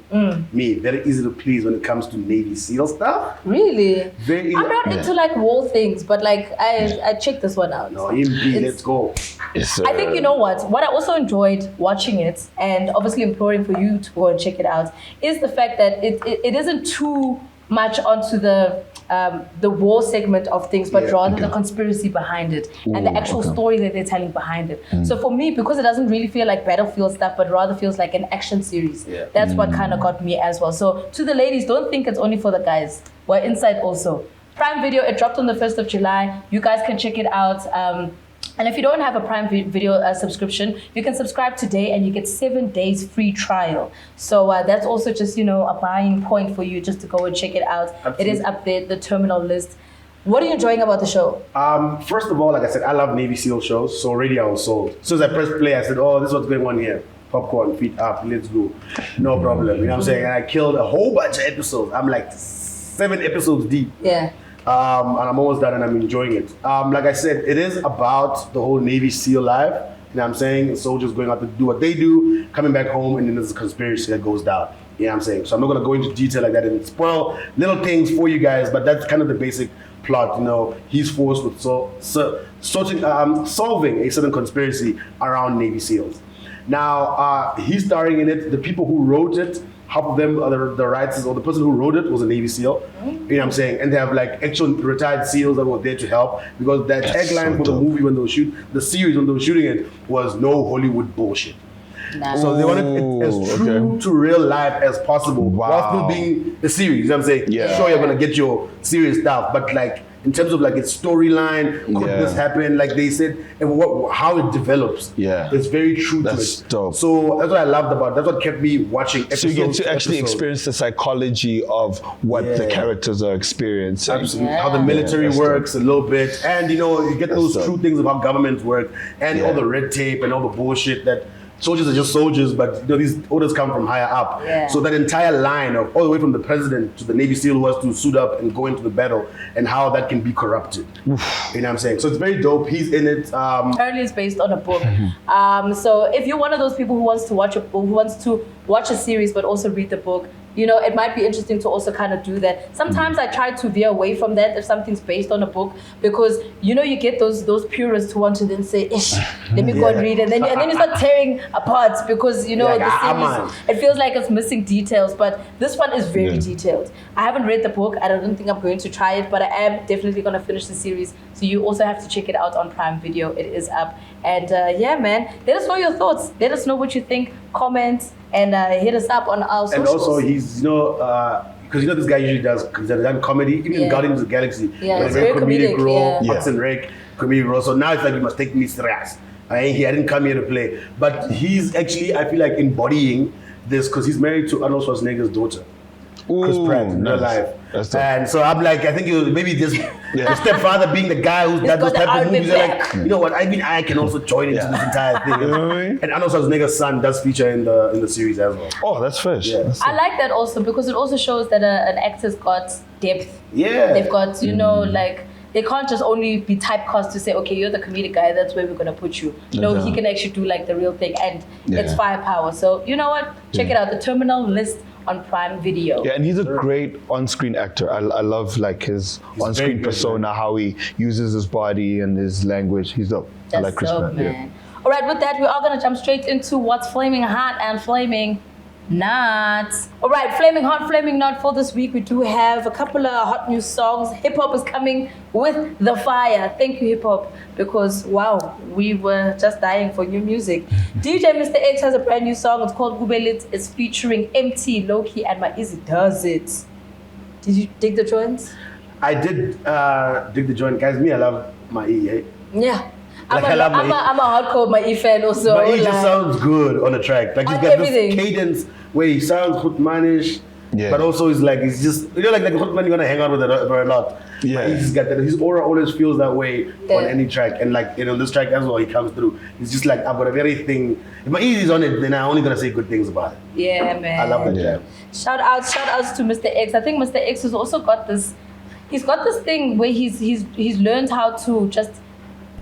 Me, very easy to please when it comes to Navy SEAL stuff. Really? Very easy. I'm not into like war things, but like I checked this one out. No, let's go. Yes, I think you know what I also enjoyed watching it, and obviously imploring for you to go and check it out, is the fact that it isn't too much onto the war segment of things, but rather the conspiracy behind it and the actual story that they're telling behind it. So for me, because it doesn't really feel like battlefield stuff, but rather feels like an action series, that's what kind of got me as well. So to the ladies, don't think it's only for the guys. We're inside also. Prime Video, it dropped on the 1st of July. You guys can check it out. And if you don't have a Prime Video subscription, you can subscribe today and you get 7 days free trial. So that's also just, a buying point for you just to go and check it out. Absolutely. It is up there, The Terminal List. What are you enjoying about the show? First of all, like I said, I love Navy SEAL shows, so already I was sold. As soon as I pressed play, I said, oh, this is what's going on here. Popcorn, feet up, let's go. No problem. You know what I'm saying? And I killed a whole bunch of episodes. I'm like 7 episodes deep. Yeah. And I'm almost done and I'm enjoying it. Like I said, it is about the whole Navy SEAL life. You know what I'm saying? Soldiers going out to do what they do, coming back home, and then there's a conspiracy that goes down. You know what I'm saying? So I'm not going to go into detail like that and spoil little things for you guys, but that's kind of the basic plot. You know, he's forced with solving a certain conspiracy around Navy SEALs. Now, he's starring in it. The people who wrote it, half of them, the writers or the person who wrote it was a Navy SEAL. You know what I'm saying? And they have like actual retired SEALs that were there to help, because that tagline for the movie when they were the series when they were shooting it was "No Hollywood bullshit." Nice. So they wanted it as true to real life as possible, while still being a series. You know what I'm saying? Yeah. Sure, you're gonna get your serious stuff, but like in terms of like its storyline, could this happen? Like they said, and how it develops. Yeah, it's very true to it. That's dope. So that's what I loved about it. That's what kept me watching episodes. So you get to actually experience the psychology of what the characters are experiencing. Absolutely. How the military works a little bit. And you know, you get those true things about government work and all the red tape and all the bullshit that soldiers are just soldiers, but you know, these orders come from higher up. Yeah. So that entire line of all the way from the president to the Navy SEAL who has to suit up and go into the battle, and how that can be corrupted. You know what I'm saying? So it's very dope. He's in it. Apparently, it's based on a book. So if you're one of those people who wants to watch a series but also read the book, you know, it might be interesting to also kind of do that. Sometimes I try to veer away from that if something's based on a book, because you know you get those purists who want to then say, "Ish, let me go and read," and then you start tearing apart because you know the series. It feels like it's missing details, but this one is very detailed. I haven't read the book. I don't think I'm going to try it, but I am definitely going to finish the series. So you also have to check it out on Prime Video. It is up, and yeah, man, let us know your thoughts. Let us know what you think. Comment and hit us up on our socials. And also, he's, you know, because you know this guy usually does comedy, even in Guardians of the Galaxy. Yeah, it's very comedic role. Parks and Rec, comedic role. So now it's like, you must take me serious. I didn't come here to play. But he's actually, I feel like, embodying this, because he's married to Arnold Schwarzenegger's daughter. Chris Pratt in real life. And so I'm like, I think maybe this the stepfather being the guy who's done this type of movies, are like, you know what, I mean, I can also join into this entire thing. You know what I mean? And Arnold Schwarzenegger's son does feature in the series as well. Oh, that's fresh. Yeah. I like that also, because it also shows that an actor's got depth. Yeah. They've got, you know, like, they can't just only be typecast to say, okay, you're the comedic guy, that's where we're going to put you. No, he can actually do like the real thing, and it's firepower. So, you know what? Check it out. The Terminal List on Prime Video. Yeah, and he's a great on-screen actor. I love like his on-screen persona, how he uses his body and his language. He's dope. I like Chris Pratt. Man. All right, with that, we are going to jump straight into what's flaming hot and flaming not. All right, flaming hot, flaming not. For this week, we do have a couple of hot new songs. Hip hop is coming with the fire. Thank you, hip hop, because wow, we were just dying for new music. DJ Mr. X has a brand new song. It's called Gubelit. It's featuring MT, Loki, and My Easy Does It. Did you dig the joints? I did dig the joint, guys. Me, I love my E. Hey? Yeah. Like I'm a hardcore My E fan also. My E just sounds good on the track. Like he's got this cadence where he sounds Hootmanish, but also he's just, you know, like Hootman you're gonna hang out with for a lot. Yeah. He's just got that. His aura always feels that way on any track, and like, you know, this track as well, he comes through. He's just like, I've got a very thing. If my E is on it, then I'm only gonna say good things about it. Yeah, man. I love that jam. Shout outs to Mr. X. I think Mr. X has also got this. He's got this thing where he's learned how to just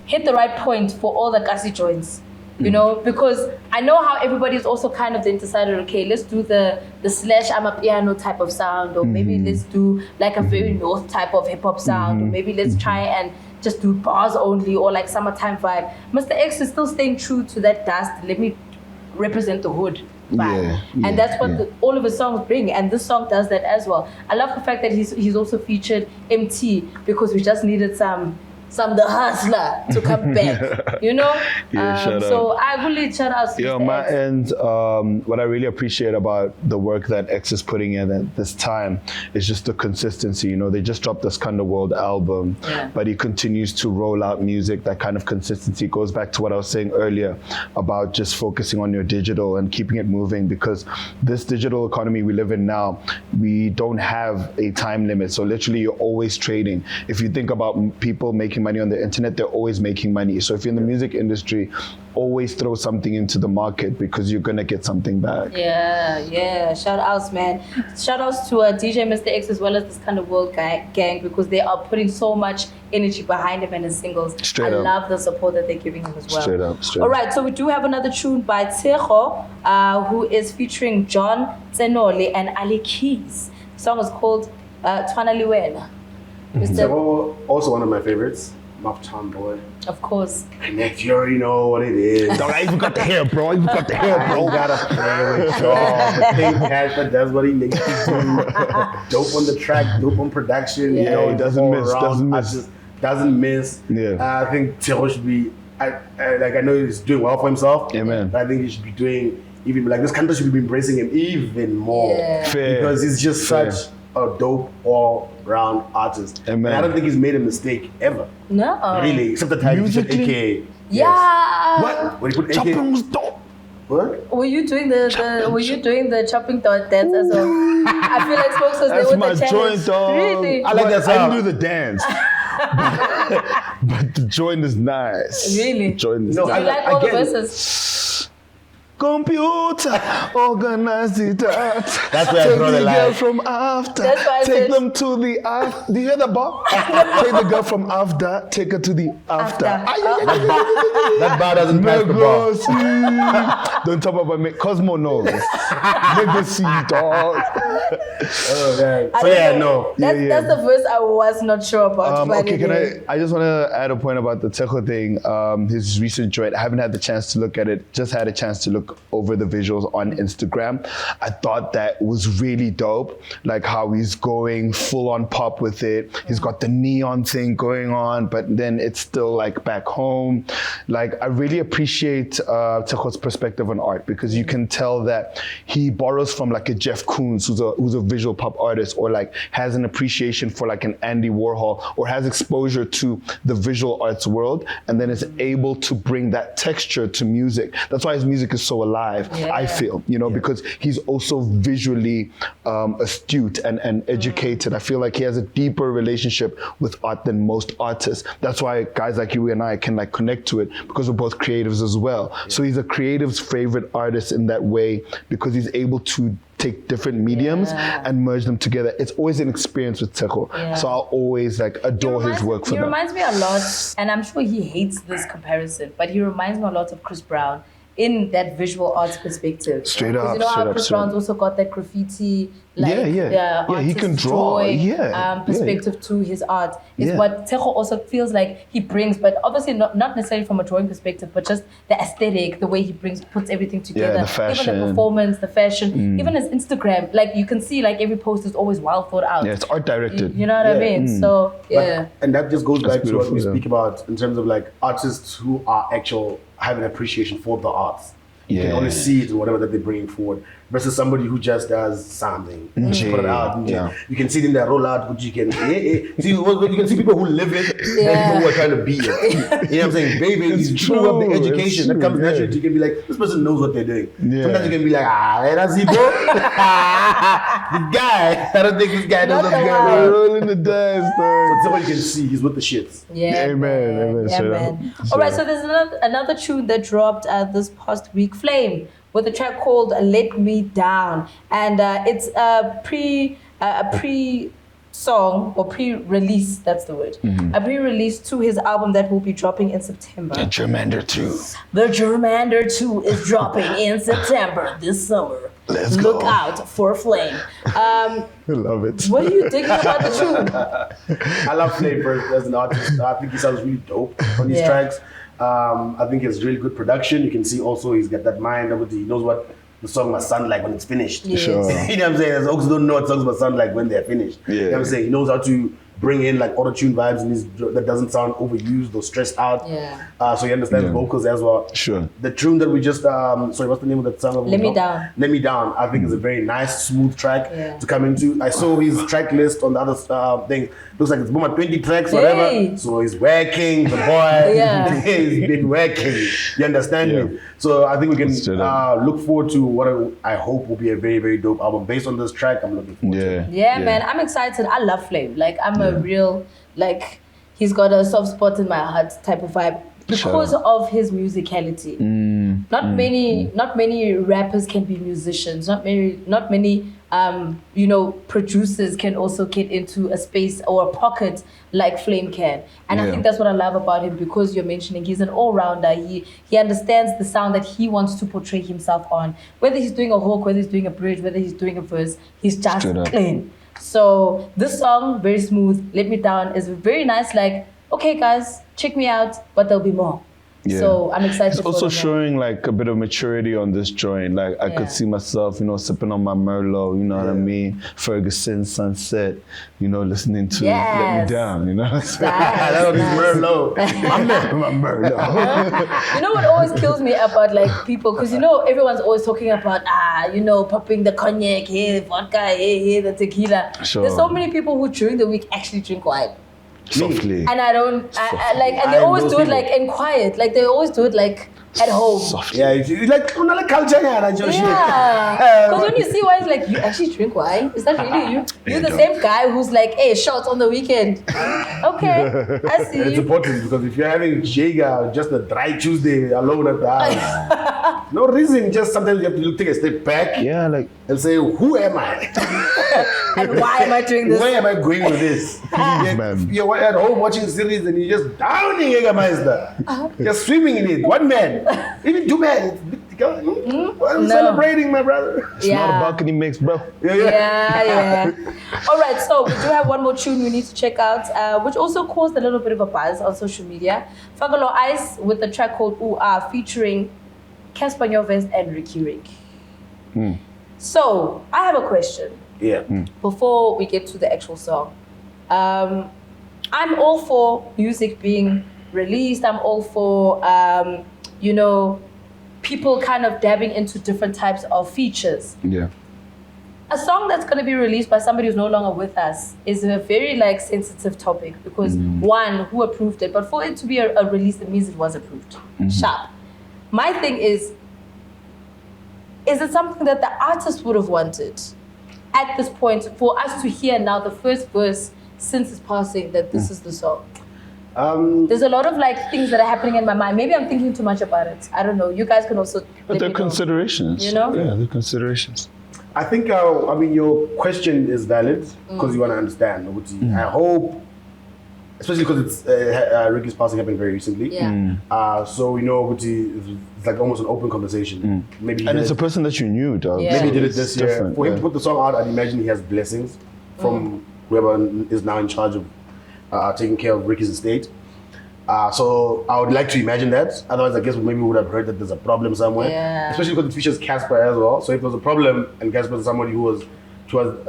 hit the right point for all the gassy joints, you know, because I know how everybody's also kind of then decided, okay, let's do the slash I'm a piano type of sound, or maybe let's do like a very north type of hip hop sound, or maybe let's try and just do bars only, or like summertime vibe. Mr. X is still staying true to that dust. Let me represent the hood vibe. And that's what all of his songs bring, and this song does that as well. I love the fact that he's also featured MT, because we just needed some some the hustler to come back. You know? So I really shout out to on my end, what I really appreciate about the work that X is putting in at this time is just the consistency. You know, they just dropped this Underworld album, but he continues to roll out music. That kind of consistency goes back to what I was saying earlier about just focusing on your digital and keeping it moving, because this digital economy we live in now, we don't have a time limit. So literally you're always trading. If you think about people making money on the internet, they're always making money. So if you're in the music industry, always throw something into the market because you're gonna get something back. Yeah. Shout outs, man. Shout outs to DJ Mr. X as well as this kind of world gang, because they are putting so much energy behind him and his singles. I love the support that they're giving him as well. Straight up. All right, so we do have another tune by Tresor, who is featuring John Tsenole and Ali Keys. The song is called Twana Liwena. Also one of my favorites. Maftown Boy. Of course. And if you already know what it is. Dog, I even got the hair, bro. I gotta play with y'all. The pink hat, but that's what he makes me do. Dope on the track, dope on production. You know, he doesn't miss. I think Tresor should be, I know he's doing well for himself. Amen. But I think he should be doing, even like this country should be embracing him even more. Because he's just such a dope all-round artist. Amen. And I don't think he's made a mistake ever. No. Really, except the time he put AK. Yeah. What? When he put AK? Chopping was dope. What? Were you doing the chopping dance as well? I feel like Smokes was there with the challenge. That's my joint, dog. Really? I like that song. I didn't do the dance. but the joint is nice. Really? The joint is Do nice. you like all the verses? Computer, organize it. That's where I draw the line. Take the girl from after. That's why I take said, them to the after. Do you hear the bar? Take the girl from after, take her to the after. That bar doesn't pass the bar. Don't talk about me. Cosmo knows. Legacy, dog. Oh, man. So That's the verse I was not sure about. Okay, I just want to add a point about the Tresor thing. His recent joint, I haven't had the chance to look at it. Just had a chance to look over the visuals on Instagram. I thought that was really dope, like how he's going full on pop with it. He's got the neon thing going on, but then it's still like back home. Like, I really appreciate Tsesor's perspective on art, because you can tell that he borrows from like a Jeff Koons, who's a visual pop artist, or like has an appreciation for like an Andy Warhol, or has exposure to the visual arts world, and then is able to bring that texture to music. That's why his music is so alive, I feel, because he's also visually astute and educated. I feel like he has a deeper relationship with art than most artists. That's why guys like you and I can like connect to it, because we're both creatives as well. So he's a creative's favorite artist in that way, because he's able to take different mediums and merge them together. It's always an experience with Tresor. So I'll always like adore his work for that. He reminds me a lot, and I'm sure he hates this comparison, but he reminds me a lot of Chris Brown in that visual arts perspective. Straight up. Because you know how Chris Brown's also got that graffiti, like he can draw. Perspective to his art. Is what Tresor also feels like he brings, but obviously not necessarily from a drawing perspective, but just the aesthetic, the way he puts everything together. The fashion. Even the performance, the fashion, even his Instagram. Like, you can see like every post is always well thought out. Yeah, it's art directed. You know what I mean? So and that just goes back to what we speak about in terms of like artists who are have an appreciation for the arts. You can only see it in whatever that they're bringing forward, versus somebody who just does something, just put it out. You can see it in their rollout, which you can see. You can see people who live it and people who are trying to be it. You know what I'm saying? Baby, you screw up the education that comes naturally. You can be like, this person knows what they're doing. Sometimes you can be like, that's it, bro. The guy, I don't think this guy knows what's going on. Rolling the dice, so that's what you can see. He's with the shits. Amen. All right, so there's another tune that dropped this past week, Flame, with a track called "Let Me Down," and it's a pre-song or pre-release. That's the word. A pre-release to his album that will be dropping in September. The Germander 2. The Germander 2 is dropping in September this summer. Let's go. Look out for Flame. I love it. What are you thinking about the tune? I love Flame as an artist. I think he sounds really dope on these tracks. I think it's really good production. You can see also he's got that mind. He knows what the song must sound like when it's finished. Yes. Sure. You know what I'm saying? As folks don't know what songs must sound like when they're finished. You know what I'm saying? He knows how to bring in like auto-tune vibes and that doesn't sound overused or stressed out. So he understands vocals as well. Sure. The tune that we just sorry, what's the name of that song? Let Me Down. Let Me Down. I think is a very nice, smooth track to come into. I saw his track list on the other thing. Looks like it's about 20 tracks, whatever. So he's working, the boy. He's been working. You understand me? So I think we can look forward to what I hope will be a very, very dope album based on this track. I'm looking forward to it. Yeah, man, I'm excited. I love Flame. Like, I'm a real, like, he's got a soft spot in my heart type of vibe because of his musicality. Not many rappers can be musicians. Not many producers can also get into a space or a pocket like Flame can. And I think that's what I love about him, because you're mentioning he's an all-rounder. He understands the sound that he wants to portray himself on. Whether he's doing a hook, whether he's doing a bridge, whether he's doing a verse, he's just clean. So this song, very smooth, Let Me Down, is very nice. Like, okay guys, check me out, but there'll be more. So I'm excited. It's also showing like a bit of maturity on this joint. Like I could see myself, sipping on my Merlot, you know what I mean? Ferguson, Sunset, listening to Let Me Down, That was Merlot. My Merlot. You know what always kills me about like people, because everyone's always talking about popping the cognac, vodka, the tequila. Sure. There's so many people who during the week actually drink wine. Softly. And I don't, and they always do it like in quiet. Like they always do it like at home. Softly. Yeah, it's like culture. Because when you see wine, it's like, you actually drink wine? Is that really you? You're the same guy who's like, hey, shots on the weekend. Okay, I see. It's important, because if you're having Jaeger just a dry Tuesday alone at the house, no reason, just sometimes you have to take a step back and say, who am I? And why am I doing this? Where am I going with this? You're at home watching series and you're just downing Jägermeister. You're swimming in it. One man, even two men. I'm celebrating, my brother. It's not a balcony mix, bro. Yeah. All right, so we do have one more tune we need to check out, which also caused a little bit of a buzz on social media. Fagalo Ice with the track called Ooh Ah, featuring Casper Nyovest and Ricky Rick. So I have a question. Before we get to the actual song, I'm all for music being released. I'm all for people kind of dabbing into different types of features. A song that's going to be released by somebody who's no longer with us is a very sensitive topic, because one, who approved it, but for it to be a release, it means it was approved. Sharp. My thing is it something that the artist would have wanted at this point for us to hear now the first verse since his passing that this is the song? There's a lot of things that are happening in my mind. Maybe I'm thinking too much about it. I don't know. You guys can also. But they're considerations. Yeah, they're considerations. I think your question is valid because you want to understand. I hope, especially because it's Ricky's passing happened very recently. So it's like almost an open conversation. Maybe it's a person that you knew, dog. Maybe he did it this year. For him to put the song out, I'd imagine he has blessings from whoever is now in charge of taking care of Ricky's estate. So I would like to imagine that. Otherwise, I guess maybe we would have heard that there's a problem somewhere. Especially because it features Casper as well. So if there was a problem, and Casper is somebody who was towards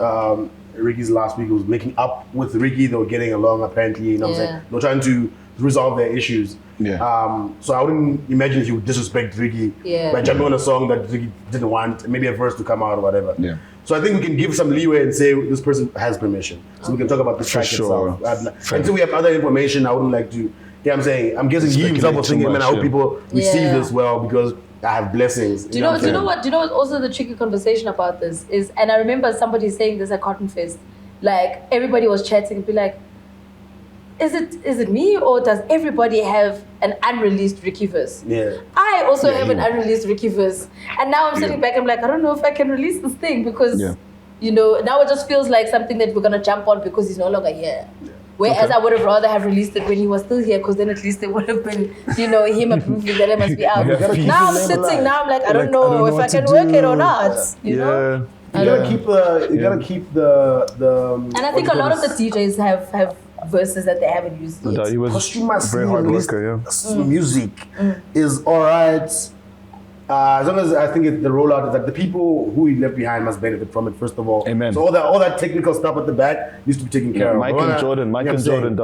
Ricky's last week, who was making up with Ricky, they were getting along apparently, you know what I'm saying? They were trying to resolve their issues. So I wouldn't imagine he would disrespect Ricky by jumping on a song that Ricky didn't want, maybe a verse to come out or whatever. So I think we can give some leeway and say this person has permission. So we can talk about the track itself. Until we have other information, I wouldn't like to. I'm saying, I'm guessing he himself was thinking, man, I hope people receive this well because I have blessings. Do you know what also the tricky conversation about this is, and I remember somebody saying this at Cotton Fest, everybody was chatting and be like, is it me or does everybody have an unreleased Ricky verse? I also have an unreleased Ricky verse. And now I'm sitting back, I'm like, I don't know if I can release this thing because, now it just feels like something that we're going to jump on because he's no longer here. Whereas I would have rather have released it when he was still here, because then at least it would have been, him approving that it must be out. Now I'm sitting, now I'm like, I don't know if I can work it or not. You know? You gotta keep the and I think a lot of the DJs have verses that they haven't used yet. He was a very hard worker, music is alright, As long as I think the rollout is like the people who he left behind must benefit from it, first of all. Amen. So all that technical stuff at the back needs to be taken care of. Mike and Jordan,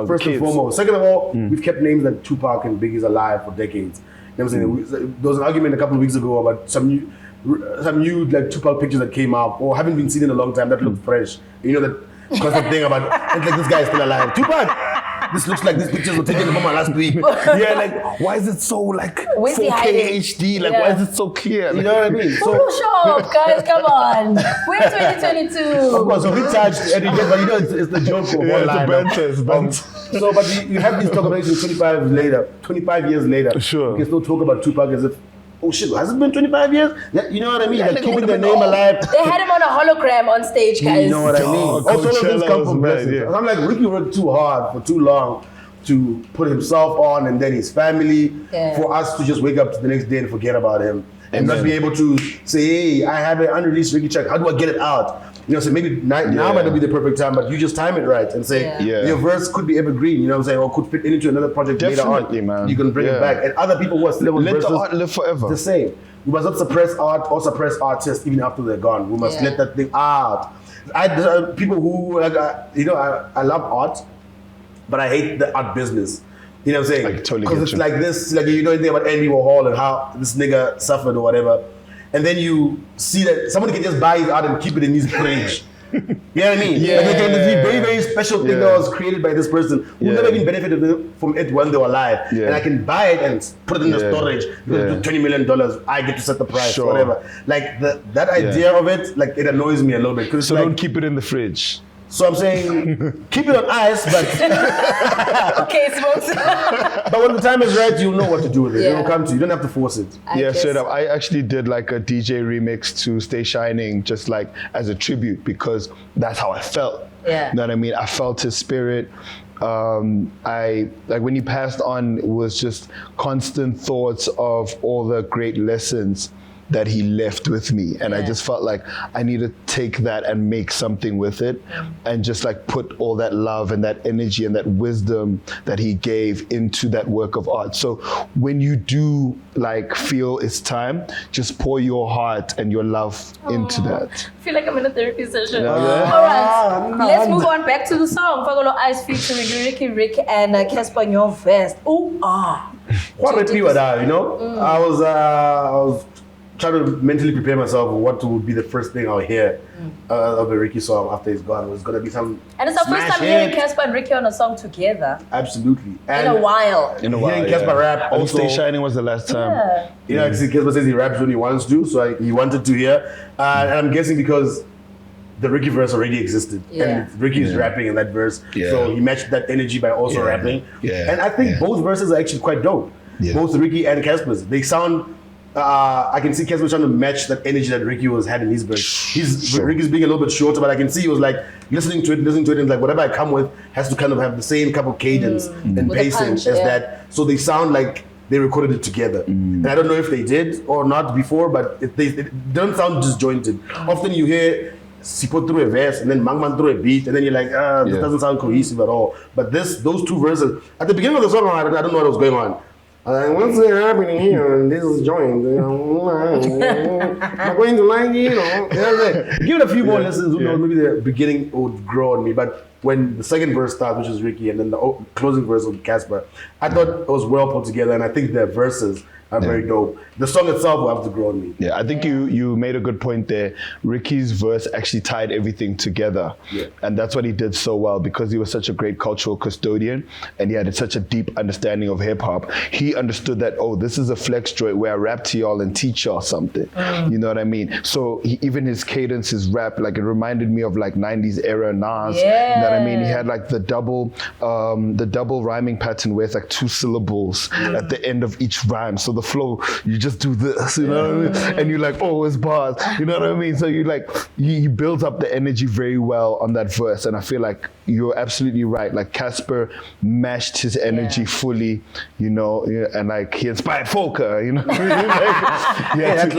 first and foremost. Second of all, we've kept names like Tupac and Biggie's alive for decades. You know what I'm saying? There was an argument a couple of weeks ago about some new like Tupac pictures that came out or haven't been seen in a long time that look fresh. You know that constant thing about it's like this guy is still alive. Tupac! This looks like these pictures were taken from last week. Yeah, like why is it so like 4K HD? Like why is it so clear? You know what I mean? Photoshop, guys, come on. We're 2022. Of course, so we touched Eddie, but you know it's the joke of one line. It's banter. So, but you have these conversations 25 years later. Sure. You can still talk about Tupac as if, oh shit, has it been 25 years? Yeah, you know what I mean? Like keeping the name alive. They had him on a hologram on stage, guys. You know what I mean? Oh, Also, all of Coachella things come from was blessings. bad, yeah. I'm like, Ricky worked too hard for too long to put himself on and then his family for us to just wake up to the next day and forget about him. And not be able to say, hey, I have an unreleased Ricky track. How do I get it out? You know, so maybe now might not be the perfect time, but you just time it right and say your verse could be evergreen. You know what I'm saying? Or could fit into another project later on. Man. You can bring it back. And other people who are still on Let verses, the art live forever. the same. We must not suppress art or suppress artists even after they're gone. We must let that thing out. People who, I love art, but I hate the art business. You know what I'm saying? I totally Because get it's you. like this, like you know anything about Andy Warhol and how this nigga suffered or whatever. And then you see that somebody can just buy his art and keep it in his fridge. You know what I mean? Yeah. Like there's this very, very special thing that was created by this person who never even benefited from it when they were alive. Yeah. And I can buy it and put it in the storage because it's $20 million. I get to set the price, Sure. whatever. Like that idea of it, like it annoys me a little bit. So like, don't keep it in the fridge. So I'm saying, keep it on ice, but Okay, smokes. but when the time is right, you'll know what to do with it. Yeah. It'll come to you. You don't have to force it. Yeah, straight up. I actually did like a DJ remix to Stay Shining just like as a tribute because that's how I felt. Yeah. You know what I mean? I felt his spirit. I like when he passed on, it was just constant thoughts of all the great lessons that he left with me. And I just felt like I need to take that and make something with it and just like put all that love and that energy and that wisdom that he gave into that work of art. So when you do like feel it's time, just pour your heart and your love into that. I feel like I'm in a therapy session. Yeah. All right, let's move on back to the song. Fagolo Ice featuring Rick and Casper in your vest. Ooh, ah. What would be with that, you know? I was trying to mentally prepare myself for what would be the first thing I'll hear of a Ricky song after he's gone. It was gonna be some. And it's our first smash time hearing hit. Casper and Ricky on a song together Absolutely. And in a while. hearing Casper rap I think also. Stay Shining was the last time. Yeah. You know, Casper says he raps when he wants to, so he wanted to hear. And I'm guessing because the Ricky verse already existed. Yeah. And Ricky is rapping in that verse. Yeah. So he matched that energy by also rapping. Yeah. And I think both verses are actually quite dope. Yeah. Both Ricky and Casper's. They sound, I can see Casper trying to match that energy that Ricky had in his verse. Ricky's being a little bit shorter, but I can see he was like listening to it, and like whatever I come with has to kind of have the same couple cadence and With a pacing punch, as yeah. that. So they sound like they recorded it together. And I don't know if they did or not before, but it doesn't sound disjointed. Often you hear Sipo through a verse and then Mangman through a beat, and then you're like, this doesn't sound cohesive at all. But those two verses, at the beginning of the song, I don't know what was going on. What's happening here? And this is joint. I'm going to like it. Give it a few more listens. Who knows? Maybe the beginning would grow on me. But when the second verse starts, which is Ricky, and then the closing verse of Casper, I thought it was well put together, and I think the verses are very dope. The song itself will have to grow on me. Yeah, I think you made a good point there. Ricky's verse actually tied everything together. Yeah. And that's what he did so well because he was such a great cultural custodian and he had such a deep understanding of hip hop. He understood that, this is a flex joint where I rap to y'all and teach y'all something. You know what I mean? So even his cadence, his rap, like it reminded me of like 90s era Nas. Yeah. You know what I mean? He had like the double rhyming pattern where it's like 2 syllables at the end of each rhyme. So the flow, you just do this, you know what I mean? And you're like, it's bars, you know what I mean? So you like, he builds up the energy very well on that verse. And I feel like you're absolutely right. Like Casper mashed his energy fully, you know, and like he inspired Phenduka, you know what I mean? That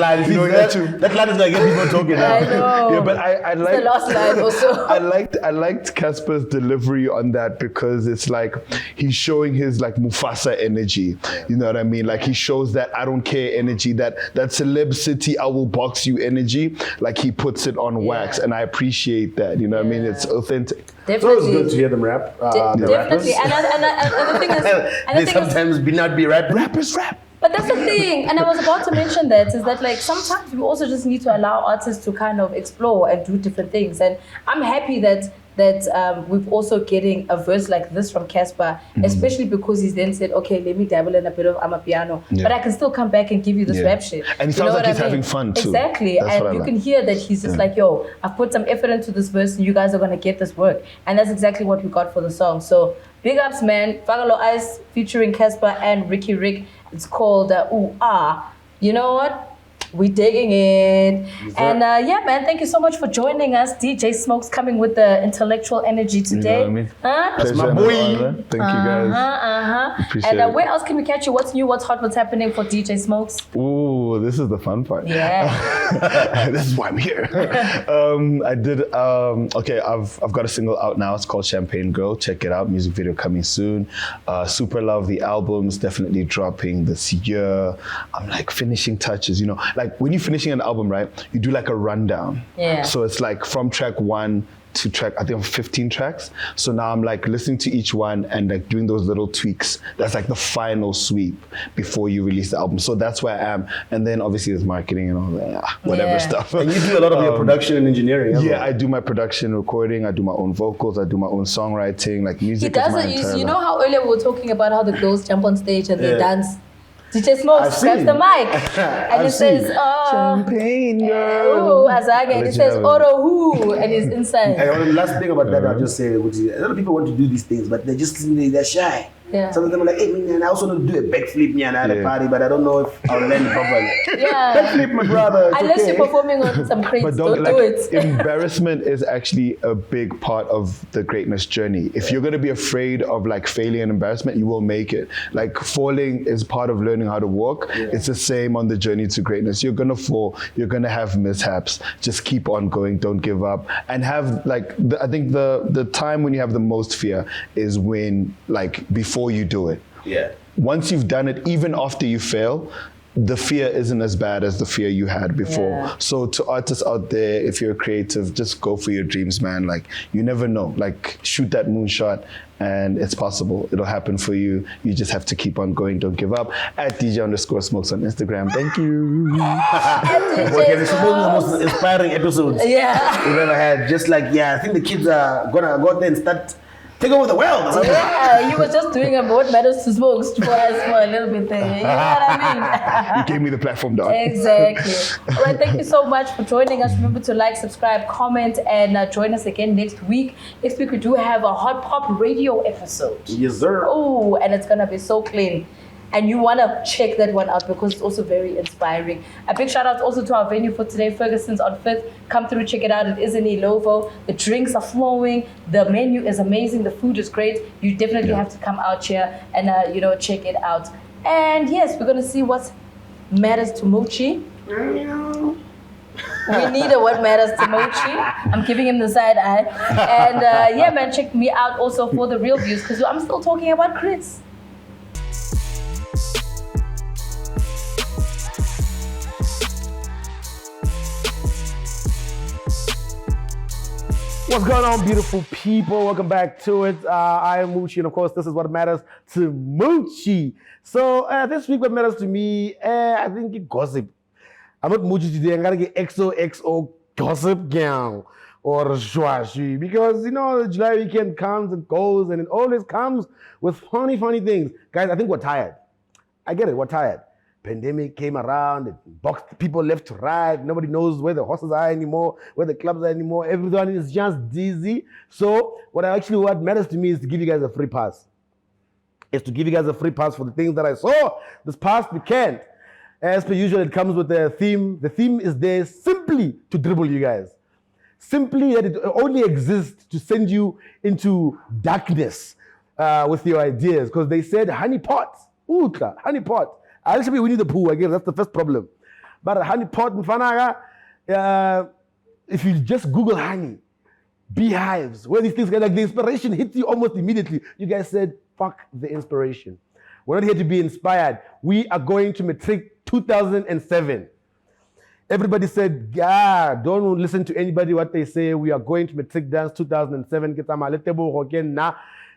line is like get people talking now. I know. Yeah, but I like the last line also. I liked Casper's delivery on that because it's like he's showing his like Mufasa energy. You know what I mean? Like he shows shows that I don't care energy, that celeb city, I will box you energy. Like he puts it on wax, and I appreciate that. You know what I mean? It's authentic. Definitely. So it's good to hear them rap. Definitely. And the thing is, they sometimes not be rapping. Rappers rap. But that's the thing, and I was about to mention that, is that like sometimes we also just need to allow artists to kind of explore and do different things. And I'm happy that we've also getting a verse like this from Casper, especially because he's then said, okay, let me dabble in a bit of amapiano, but I can still come back and give you this rap shit. And it sounds like he's having fun too. Exactly, and you can hear that he's just like, yo, I've put some effort into this verse and you guys are going to get this work. And that's exactly what we got for the song. So big ups, man. Fagalo Ice featuring Casper and Ricky Rick. It's called Ooh Ah. You know what? We digging it. Yes, and yeah, man, thank you so much for joining us. DJ Smoke's coming with the intellectual energy today. You know what I mean? That's my boy. Thank you guys. Appreciate it. Where else can we catch you? What's new? What's hot? What's happening for DJ Smokes? Ooh, this is the fun part. Yeah. This is why I'm here. I did, okay, I've got a single out now. It's called Champagne Girl. Check it out. Music video coming soon. Super love the albums. Definitely dropping this year. I'm like finishing touches, you know. Like when you're finishing an album, right, you do like a rundown. Yeah. So it's like from track 1 to track, I think 15 tracks. So now I'm like listening to each one and like doing those little tweaks. That's like the final sweep before you release the album. So that's where I am. And then obviously there's marketing and all that, whatever stuff. And you do a lot of your production and engineering as well. I do my production, recording, I do my own vocals, I do my own songwriting, like music. He does it. You know how earlier we were talking about how the girls jump on stage and they dance? DJ Smokes grabs the mic and he says, Champagne Girl. Azaga, and he says, Oro who, and he's inside. And the last thing about that, I'll just say, which is, a lot of people want to do these things, but they're shy. Yeah. Some of them are like, hey, man, I also want to do a backflip at a party, but I don't know if I'll land properly. Yeah. Backflip, my brother. Unless you're performing on some crates, but don't do it. Embarrassment is actually a big part of the greatness journey. If you're going to be afraid of like failing and embarrassment, you will make it. Like falling is part of learning how to walk. Yeah. It's the same on the journey to greatness. You're going to fall. You're going to have mishaps. Just keep on going. Don't give up. And have like, I think the time when you have the most fear is when like before you do it. Yeah. Once you've done it, even after you fail, the fear isn't as bad as the fear you had before. Yeah. So to artists out there, if you're creative, just go for your dreams, man. Like you never know. Like shoot that moonshot and it's possible. It'll happen for you. You just have to keep on going. Don't give up. At DJ_Smokes on Instagram. Thank you. Okay, this is one of the most inspiring episodes we've ever had. Just like, I think the kids are gonna go out there and start take over the world. Yeah, you were just doing what matters to Smokes for us for a little bit there. You know what I mean? You gave me the platform, dog. Exactly. All right, thank you so much for joining us. Remember to like, subscribe, comment, and join us again next week. Next week we do have a Hot Pop Radio episode. Yes, sir. Oh, and it's gonna be so clean. And you want to check that one out because it's also very inspiring. A big shout out also to our venue for today, Ferguson's on 5th. Come through, check it out. It is in Ilovo. The drinks are flowing. The menu is amazing. The food is great. You definitely have to come out here and check it out. And yes, we're gonna see what matters to Muchi. We need a what matters to Muchi. I'm giving him the side eye. And man, check me out also for the real views because I'm still talking about Chris. What's going on, beautiful people? Welcome back to it. I am Muchi, and of course, this is What Matters to Muchi. So this week, what matters to me, I think it's gossip. I'm not Muchi today. I'm gonna get XOXO gossip gang or shwashi because the July weekend comes and goes, and it always comes with funny things. Guys, I think we're tired. I get it. We're tired. Pandemic came around, it boxed people left to right. Nobody knows where the horses are anymore, where the clubs are anymore. Everyone is just dizzy. So what matters to me is to give you guys a free pass. It's to give you guys a free pass for the things that I saw this past weekend. As per usual, it comes with a theme. The theme is there simply to dribble you guys. Simply that it only exists to send you into darkness with your ideas. Because they said honeypot, honeypot. Actually, we need the poo, I guess. That's the first problem. But honey pot in Fanaga, if you just Google honey, beehives, where these things get, like the inspiration hits you almost immediately. You guys said, fuck the inspiration. We're not here to be inspired. We are going to Matric 2007. Everybody said, yeah, don't listen to anybody what they say. We are going to Matric Dance 2007.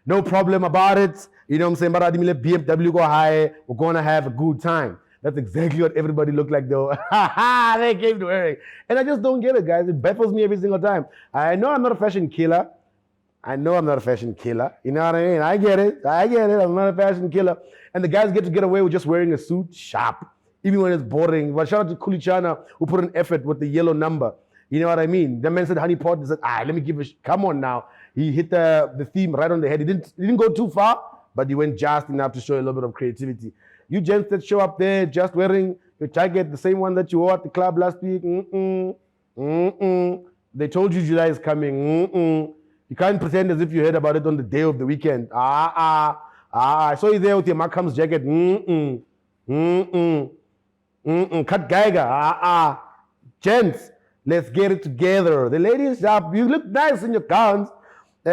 No problem about it. You know what I'm saying? BMW go high. We're going to have a good time. That's exactly what everybody looked like though. They came to wearing. And I just don't get it, guys. It baffles me every single time. I know I'm not a fashion killer. You know what I mean? I get it. I'm not a fashion killer. And the guys get to get away with just wearing a suit sharp, even when it's boring. But shout out to Kulichana who put an effort with the yellow number. You know what I mean? The man said honey pot. He said, let me give a come on now. He hit the theme right on the head. He didn't go too far, but he went just enough to show a little bit of creativity. You gents that show up there just wearing your jacket, the same one that you wore at the club last week. They told you July is coming. You can't pretend as if you heard about it on the day of the weekend. I saw you there with your Mackham's jacket. Cut Geiger. Gents, let's get it together. The ladies, you look nice in your gowns. So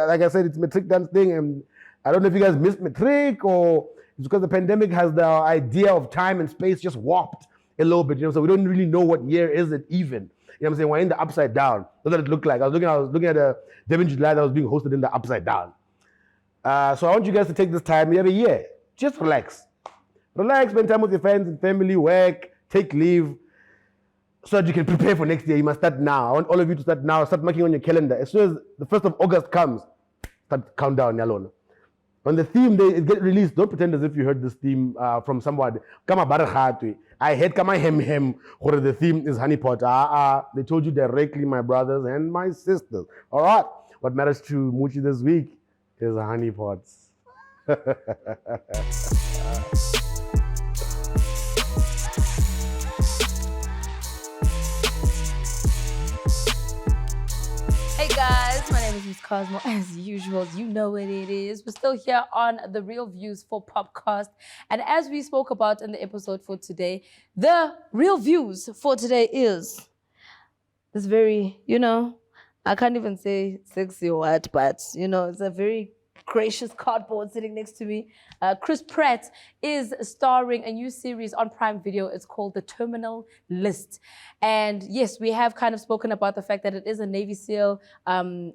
like I said, it's Matric Dance thing, and I don't know if you guys missed Matric or it's because the pandemic has the idea of time and space just warped a little bit, so we don't really know what year is it even. You know what I'm saying? We're in the upside down. That's what it looked like. I was looking at a Durban July that was being hosted in the upside down. So I want you guys to take this time. You have a year. Just relax. Relax, spend time with your friends and family, work, take leave, so that you can prepare for next year. You must start now. I want all of you to start now. Start marking on your calendar. As soon as the 1st of August comes, start countdown. When the theme it get released, don't pretend as if you heard this theme from somebody. I heard Kama Hem where the theme is honeypot. They told you directly, my brothers and my sisters. All right. What matters to Muchi this week is honeypots. Hey guys, my name is Miss Cosmo. As usual, you know what it is. We're still here on The Real Views for POPcast. And as we spoke about in the episode for today, the real views for today is this very, I can't even say sexy or what, but, it's a very gracious cardboard sitting next to me. Chris Pratt is starring a new series on Prime Video. It's called The Terminal List. And yes, we have kind of spoken about the fact that it is a Navy SEAL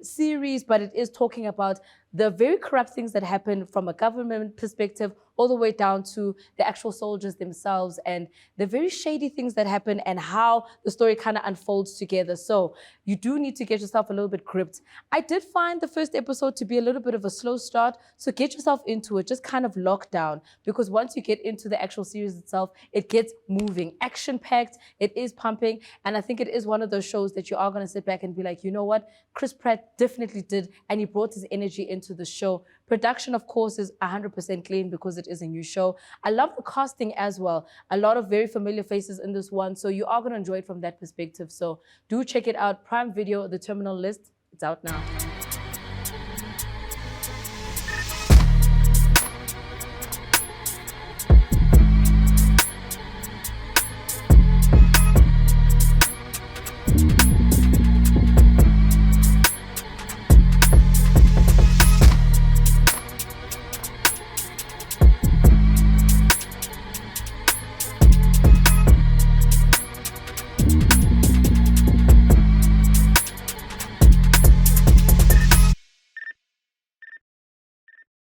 series, but it is talking about the very corrupt things that happen from a government perspective all the way down to the actual soldiers themselves and the very shady things that happen and how the story kind of unfolds together. So you do need to get yourself a little bit gripped. I did find the first episode to be a little bit of a slow start, so get yourself into it, just kind of lock down, because once you get into the actual series itself, it gets moving, action-packed, it is pumping, and I think it is one of those shows that you are going to sit back and be like, you know what, Chris Pratt definitely did, and he brought his energy into the show. Production, of course, is 100% clean because it is a new show. I love the casting as well. A lot of very familiar faces in this one, so you are going to enjoy it from that perspective. So do check it out. Prime Video, The Terminal List. It's out now.